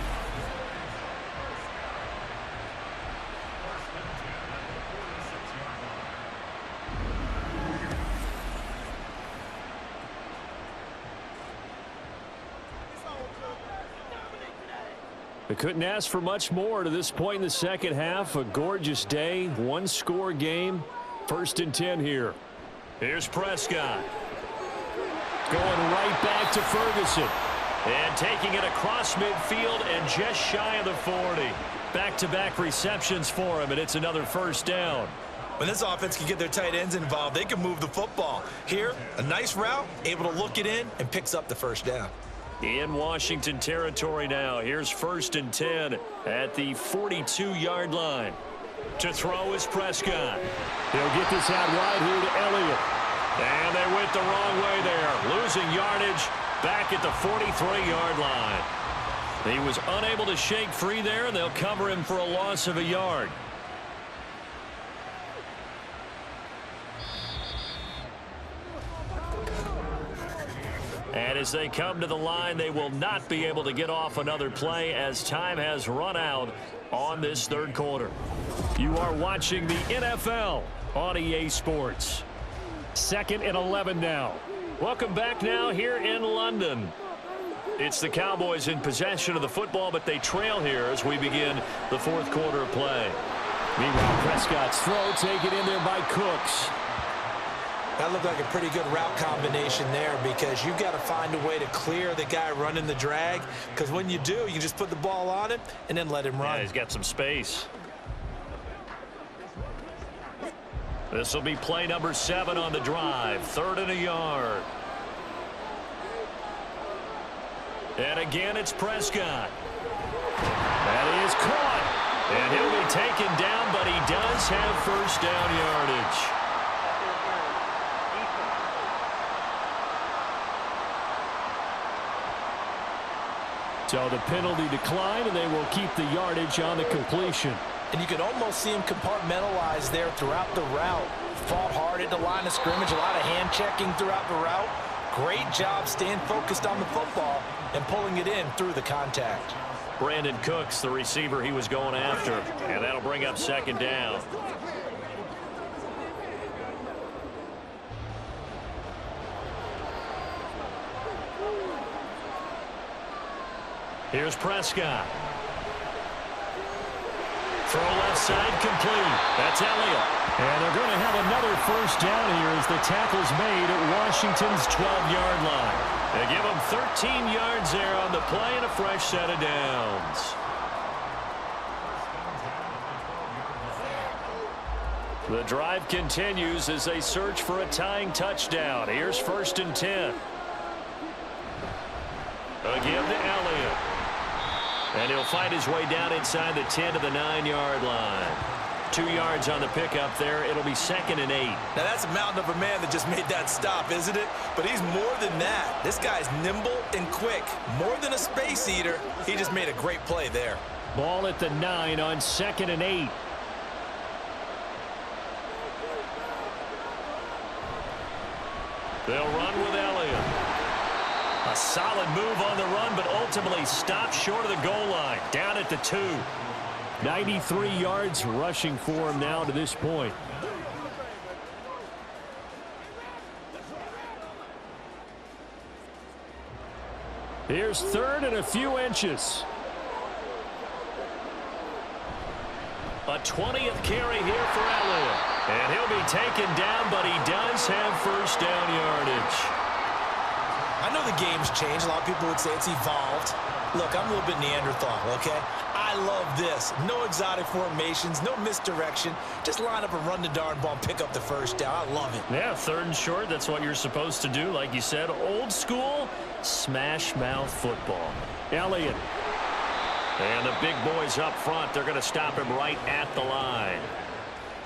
They couldn't ask for much more to this point in the second half. A gorgeous day, 1-score game. 1st and 10 here. Here's Prescott. Going right back to Ferguson. And taking it across midfield and just shy of the 40. Back-to-back receptions for him, and it's another first down. When this offense can get their tight ends involved, they can move the football. Here, a nice route, able to look it in, and picks up the first down. In Washington territory now. Here's 1st and 10 at the 42-yard line. To throw is Prescott. He'll get this out wide here to Elliott. And they went the wrong way there. Losing yardage back at the 43-yard line. He was unable to shake free there, and they'll cover him for a loss of a yard. And as they come to the line, they will not be able to get off another play as time has run out on this third quarter. You are watching the NFL on EA Sports. 2nd and 11 now. Welcome back now here in London. It's the Cowboys in possession of the football, but they trail here as we begin the 4th quarter of play. Meanwhile, Prescott's throw taken in there by Cooks. That looked like a pretty good route combination there because you've got to find a way to clear the guy running the drag, because when you do, you just put the ball on him and then let him run. Yeah, he's got some space. This will be play number 7 on the drive. 3rd and a yard. And again, it's Prescott. That is caught. And he'll be taken down, but he does have first down yardage. So the penalty declined, and they will keep the yardage on the completion. And you can almost see him compartmentalize there throughout the route. Fought hard at the line of scrimmage, a lot of hand checking throughout the route. Great job staying focused on the football and pulling it in through the contact. Brandon Cooks, the receiver he was going after, and that'll bring up 2nd down. Here's Prescott. Throw left side complete. That's Elliott. And they're going to have another first down here as the tackle's made at Washington's 12-yard line. They give them 13 yards there on the play and a fresh set of downs. The drive continues as they search for a tying touchdown. Here's 1st and 10. Again to Elliott. And he'll find his way down inside the 10 to the 9-yard line. 2 yards on the pickup there. It'll be 2nd and 8. Now, that's a mountain of a man that just made that stop, isn't it? But he's more than that. This guy's nimble and quick. More than a space eater. He just made a great play there. Ball at the 9 on 2nd and 8. They'll run with Elliott. A solid move on the run, but ultimately stopped short of the goal line. Down at the 2. 93 yards rushing for him now to this point. Here's 3rd and a few inches. A 20th carry here for Elliott. And he'll be taken down, but he does have first down yardage. I know the game's changed. A lot of people would say it's evolved. Look, I'm a little bit Neanderthal, okay? I love this. No exotic formations, no misdirection. Just line up and run the darn ball and pick up the first down. I love it. Yeah, 3rd and short. That's what you're supposed to do. Like you said, old school smash mouth football. Elliott. And the big boys up front, they're going to stop him right at the line.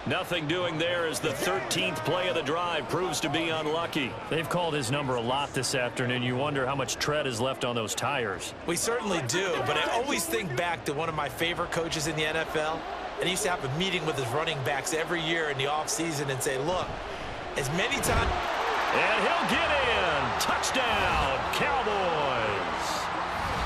Nothing doing there as the 13th play of the drive proves to be unlucky. They've called his number a lot this afternoon. You wonder how much tread is left on those tires. We certainly do, but I always think back to one of my favorite coaches in the NFL, and he used to have a meeting with his running backs every year in the offseason and say, look, as many times... And he'll get in. Touchdown, Cowboys.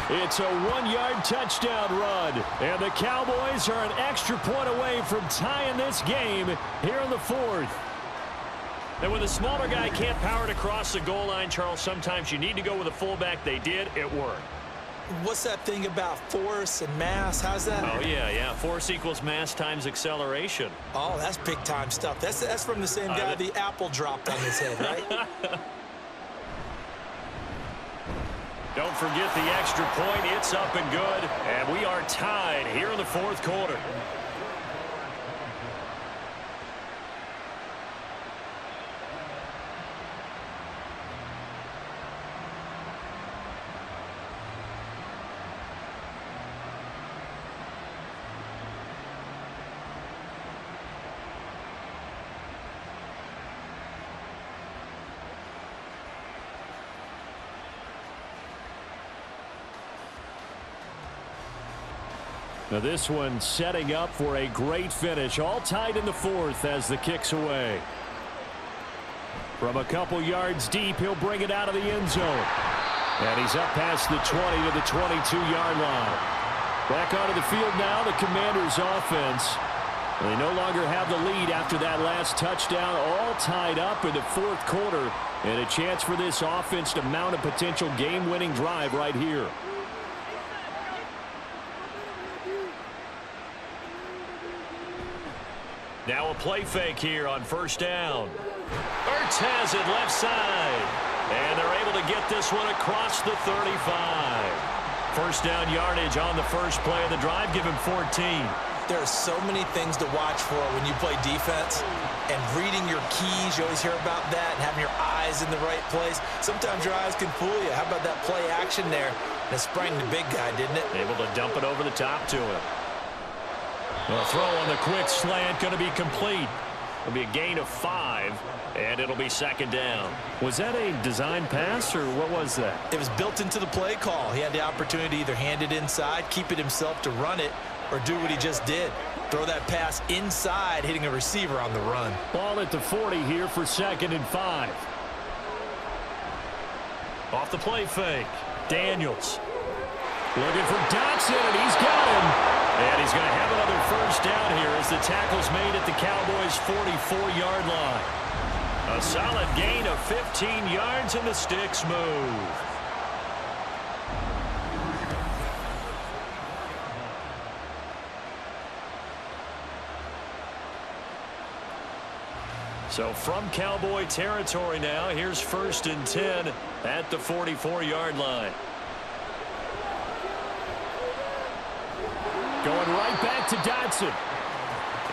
It's a 1-yard touchdown run, and the Cowboys are an extra point away from tying this game here in the 4th. And when the smaller guy can't power it across the goal line, Charles, sometimes you need to go with a fullback. They did. It worked. What's that thing about force and mass? How's that? Oh, yeah. Force equals mass times acceleration. Oh, that's big-time stuff. That's from the same guy the apple dropped on his head, right? Don't forget the extra point. It's up and good. And we are tied here in the fourth quarter. Now this one setting up for a great finish. All tied in the fourth as the kick's away. From a couple yards deep, he'll bring it out of the end zone. And he's up past the 20 to the 22-yard line. Back onto the field now, the Commanders' offense. They no longer have the lead after that last touchdown. All tied up in the fourth quarter. And a chance for this offense to mount a potential game-winning drive right here. Now a play fake here on first down. Ertz has it left side. And they're able to get this one across the 35. First down yardage on the first play of the drive. Give him 14. There are so many things to watch for when you play defense. And reading your keys, you always hear about that. And having your eyes in the right place. Sometimes your eyes can fool you. How about that play action there? And it sprang the big guy, didn't it? Able to dump it over the top to him. The throw on the quick slant going to be complete. It'll be a gain of 5, and it'll be second down. Was that a design pass, or what was that? It was built into the play call. He had the opportunity to either hand it inside, keep it himself to run it, or do what he just did. Throw that pass inside, hitting a receiver on the run. Ball at the 40 here for 2nd and 5. Off the play fake. Daniels. Looking for Dotson, and he's got him. And he's going to have another first down here as the tackle's made at the Cowboys' 44-yard line. A solid gain of 15 yards, and the sticks move. So from Cowboy territory now, here's 1st and 10 at the 44-yard line. Going right back to Dotson.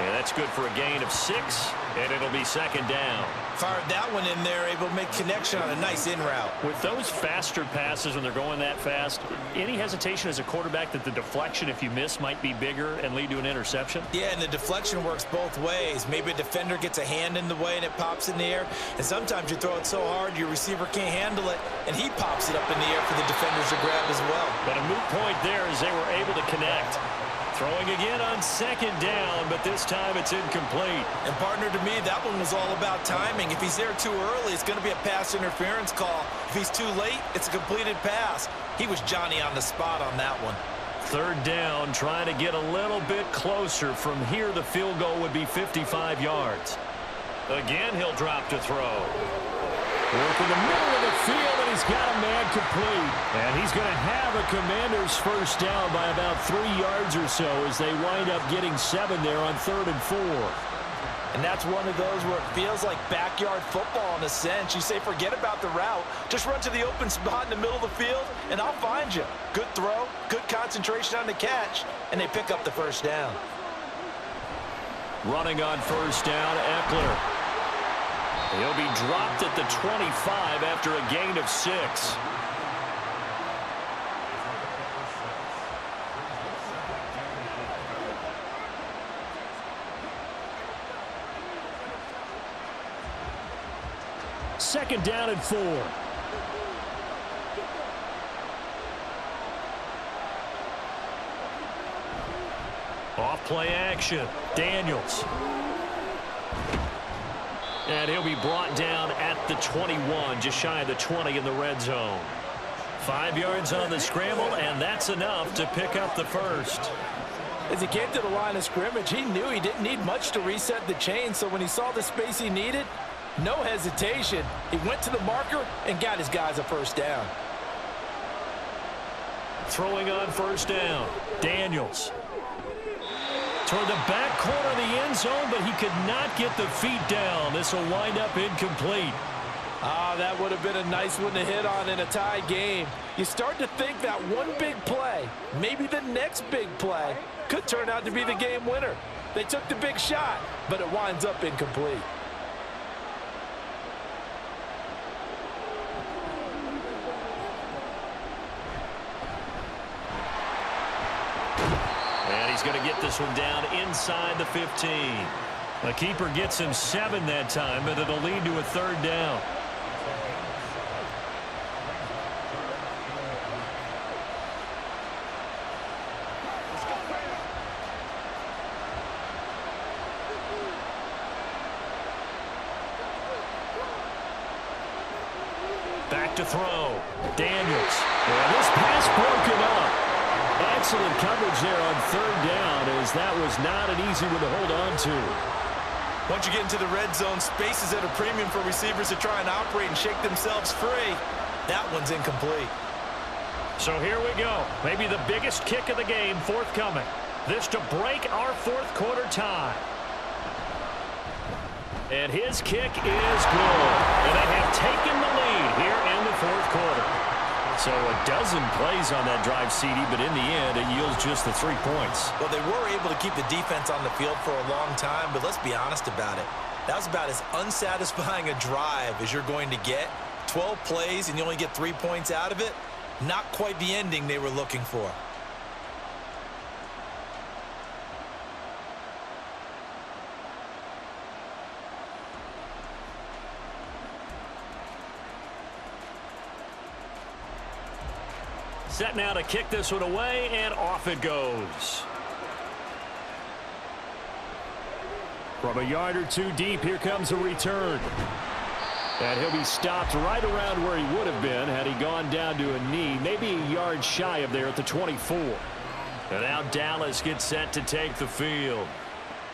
And that's good for a gain of 6, and it'll be second down. Fired that one in there, able to make connection on a nice in route. With those faster passes when they're going that fast, any hesitation as a quarterback that the deflection, if you miss, might be bigger and lead to an interception? Yeah, and the deflection works both ways. Maybe a defender gets a hand in the way and it pops in the air, and sometimes you throw it so hard your receiver can't handle it, and he pops it up in the air for the defenders to grab as well. But a moot point there as they were able to connect. Throwing again on second down, but this time it's incomplete. And partner, to me, that one was all about timing. If he's there too early, it's going to be a pass interference call. If he's too late, it's a completed pass. He was Johnny on the spot on that one. 3rd down, trying to get a little bit closer. From here, the field goal would be 55 yards. Again, he'll drop to throw. Working the middle of the field, and he's got a man complete. And he's going to have a Commanders first down by about 3 yards or so as they wind up getting 7 there on 3rd and 4. And that's one of those where it feels like backyard football in a sense. You say, forget about the route. Just run to the open spot in the middle of the field, and I'll find you. Good throw, good concentration on the catch, and they pick up the first down. Running on first down, Eckler. He'll be dropped at the 25 after a gain of 6. Second down and 4. Off play action. Daniels. And he'll be brought down at the 21, just shy of the 20 in the red zone. 5 yards on the scramble, and that's enough to pick up the first. As he came to the line of scrimmage, he knew he didn't need much to reset the chain, so when he saw the space he needed, no hesitation. He went to the marker and got his guys a first down. Throwing on first down, Daniels. Toward the back corner of the end zone, but he could not get the feet down. This will wind up incomplete. Ah, that would have been a nice one to hit on in a tie game. You start to think that one big play, maybe the next big play, could turn out to be the game winner. They took the big shot, but it winds up incomplete. And he's going to get this one down inside the 15. The keeper gets him 7 that time, but it'll lead to a 3rd down. Back to throw. Daniels. And this pass broken up. Excellent coverage there on 3rd down, as that was not an easy one to hold on to. Once you get into the red zone, space is at a premium for receivers to try and operate and shake themselves free. That one's incomplete. So here we go. Maybe the biggest kick of the game forthcoming. This to break our 4th quarter tie. And his kick is good. And they have taken the lead here in the 4th quarter. So a dozen plays on that drive, CD, but in the end, it yields just the 3 points. Well, they were able to keep the defense on the field for a long time, but let's be honest about it. That was about as unsatisfying a drive as you're going to get. 12 plays and you only get 3 points out of it. Not quite the ending they were looking for. Set now to kick this one away, and off it goes. From a yard or 2 deep, here comes a return. And he'll be stopped right around where he would have been had he gone down to a knee, maybe a yard shy of there at the 24. And now Dallas gets set to take the field.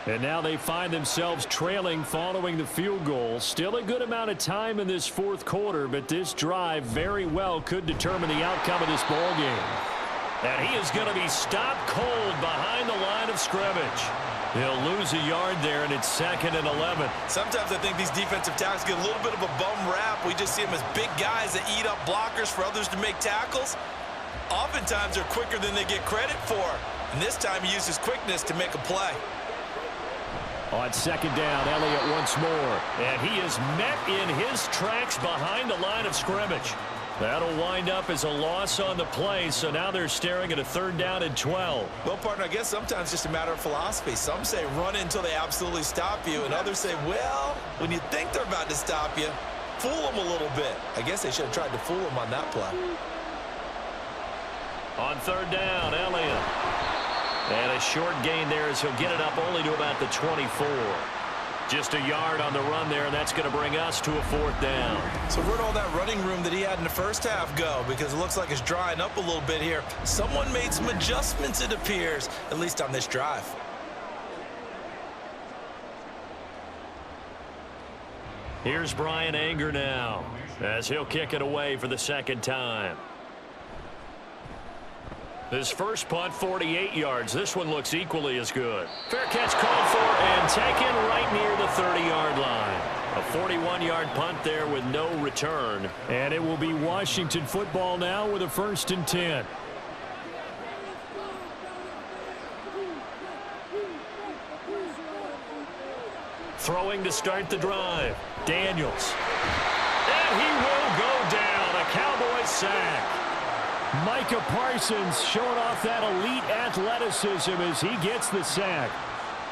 And now they find themselves trailing following the field goal. Still a good amount of time in this 4th quarter, but this drive very well could determine the outcome of this ball game. And he is going to be stopped cold behind the line of scrimmage. He'll lose a yard there, and it's 2nd and 11. Sometimes I think these defensive tackles get a little bit of a bum rap. We just see them as big guys that eat up blockers for others to make tackles. Oftentimes they're quicker than they get credit for. And this time he used his quickness to make a play. On 2nd down, Elliott once more. And he is met in his tracks behind the line of scrimmage. That'll wind up as a loss on the play, so now they're staring at a 3rd down and 12. Well, partner, I guess sometimes it's just a matter of philosophy. Some say run until they absolutely stop you, and others say, well, when you think they're about to stop you, fool them a little bit. I guess they should have tried to fool them on that play. On 3rd down, Elliott. And a short gain there as he'll get it up only to about the 24. Just a yard on the run there, and that's going to bring us to a 4th down. So where'd all that running room that he had in the first half go? Because it looks like it's drying up a little bit here. Someone made some adjustments, it appears, at least on this drive. Here's Brian Anger now as he'll kick it away for the 2nd time. His first punt, 48 yards. This one looks equally as good. Fair catch called for and taken right near the 30-yard line. A 41-yard punt there with no return. And it will be Washington football now with a 1st and 10. Throwing to start the drive. Daniels. And he will go down. A Cowboys sack. Micah Parsons showing off that elite athleticism as he gets the sack.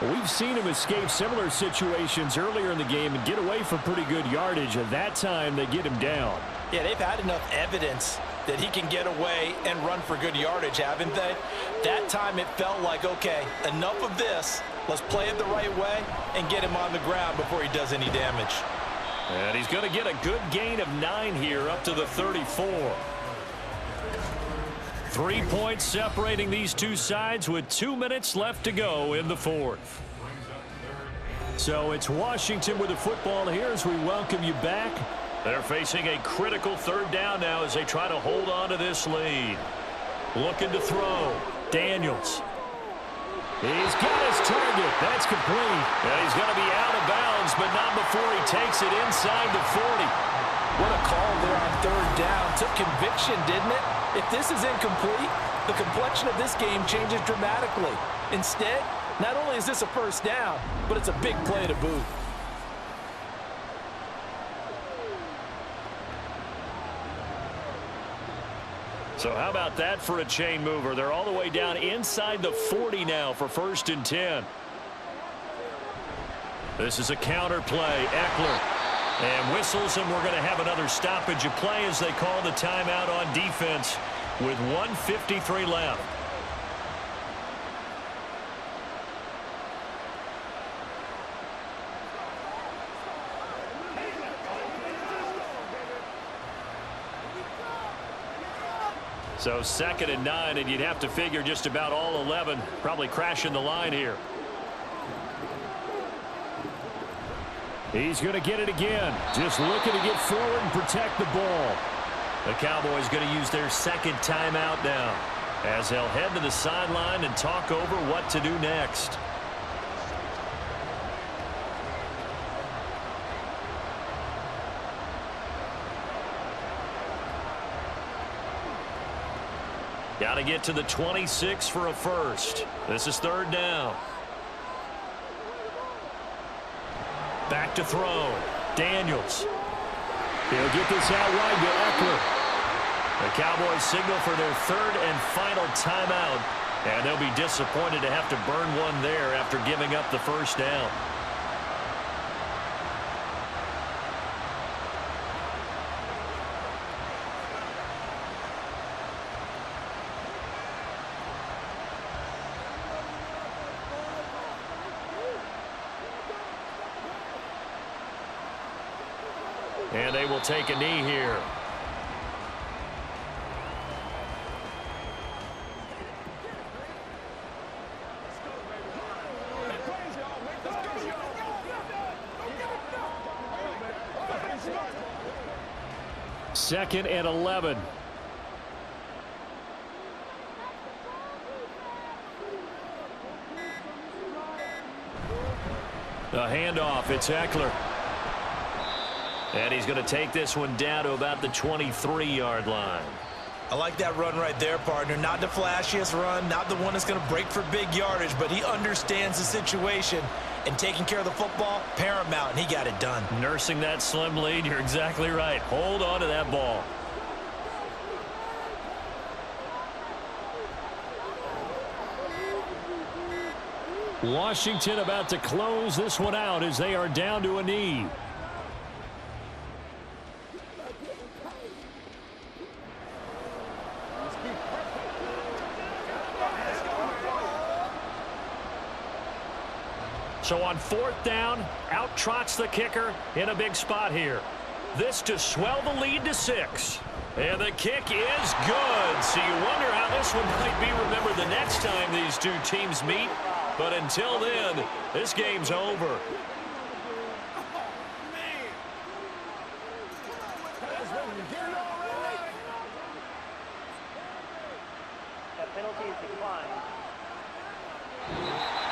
We've seen him escape similar situations earlier in the game and get away from pretty good yardage, and that time they get him down. Yeah, they've had enough evidence that he can get away and run for good yardage, haven't they? That time it felt like, okay, enough of this. Let's play it the right way and get him on the ground before he does any damage. And he's going to get a good gain of 9 here up to the 34. 3 points separating these two sides with 2 minutes left to go in the 4th. So it's Washington with the football here as we welcome you back. They're facing a critical 3rd down now as they try to hold on to this lead. Looking to throw. Daniels. He's got his target. That's complete. And he's going to be out of bounds, but not before he takes it inside the 40. What a call there on third down. Took conviction, didn't it? If this is incomplete, the complexion of this game changes dramatically. Instead, not only is this a first down, but it's a big play to boot. So how about that for a chain mover? They're all the way down inside the 40 now for 1st and 10. This is a counter play. Eckler. And whistles, and we're going to have another stoppage of play as they call the timeout on defense with 1:53 left. So 2nd and 9, and you'd have to figure just about all 11 probably crashing the line here. He's going to get it again. Just looking to get forward and protect the ball. The Cowboys going to use their 2nd timeout now as they'll head to the sideline and talk over what to do next. Got to get to the 26 for a first. This is 3rd down. Back to throw. Daniels. He'll get this out wide to Eckler. The Cowboys signal for their 3rd and final timeout. And they'll be disappointed to have to burn one there after giving up the first down. And they will take a knee here. Second and 11. The handoff, it's Eckler. And he's going to take this one down to about the 23-yard line. I like that run right there, partner. Not the flashiest run, not the one that's going to break for big yardage, but he understands the situation, and taking care of the football, paramount, and he got it done. Nursing that slim lead, you're exactly right. Hold on to that ball. Washington about to close this one out as they are down to a knee. So on 4th down, out trots the kicker in a big spot here. This to swell the lead to 6. And the kick is good. So you wonder how this one might be remembered the next time these two teams meet. But until then, this game's over. That penalty is declined.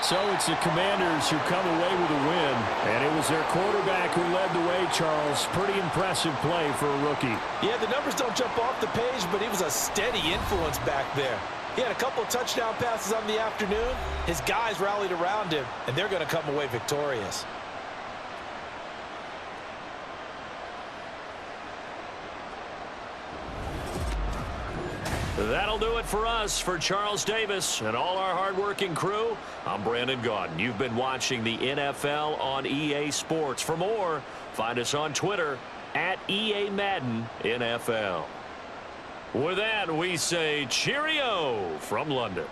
So it's the Commanders who come away with a win. And it was their quarterback who led the way, Charles. Pretty impressive play for a rookie. Yeah, the numbers don't jump off the page, but he was a steady influence back there. He had a couple of touchdown passes on the afternoon. His guys rallied around him, and they're going to come away victorious. That'll do it for us. For Charles Davis and all our hardworking crew, I'm Brandon Gaudin. You've been watching the NFL on EA Sports. For more, find us on Twitter at EA Madden NFL. With that, we say cheerio from London.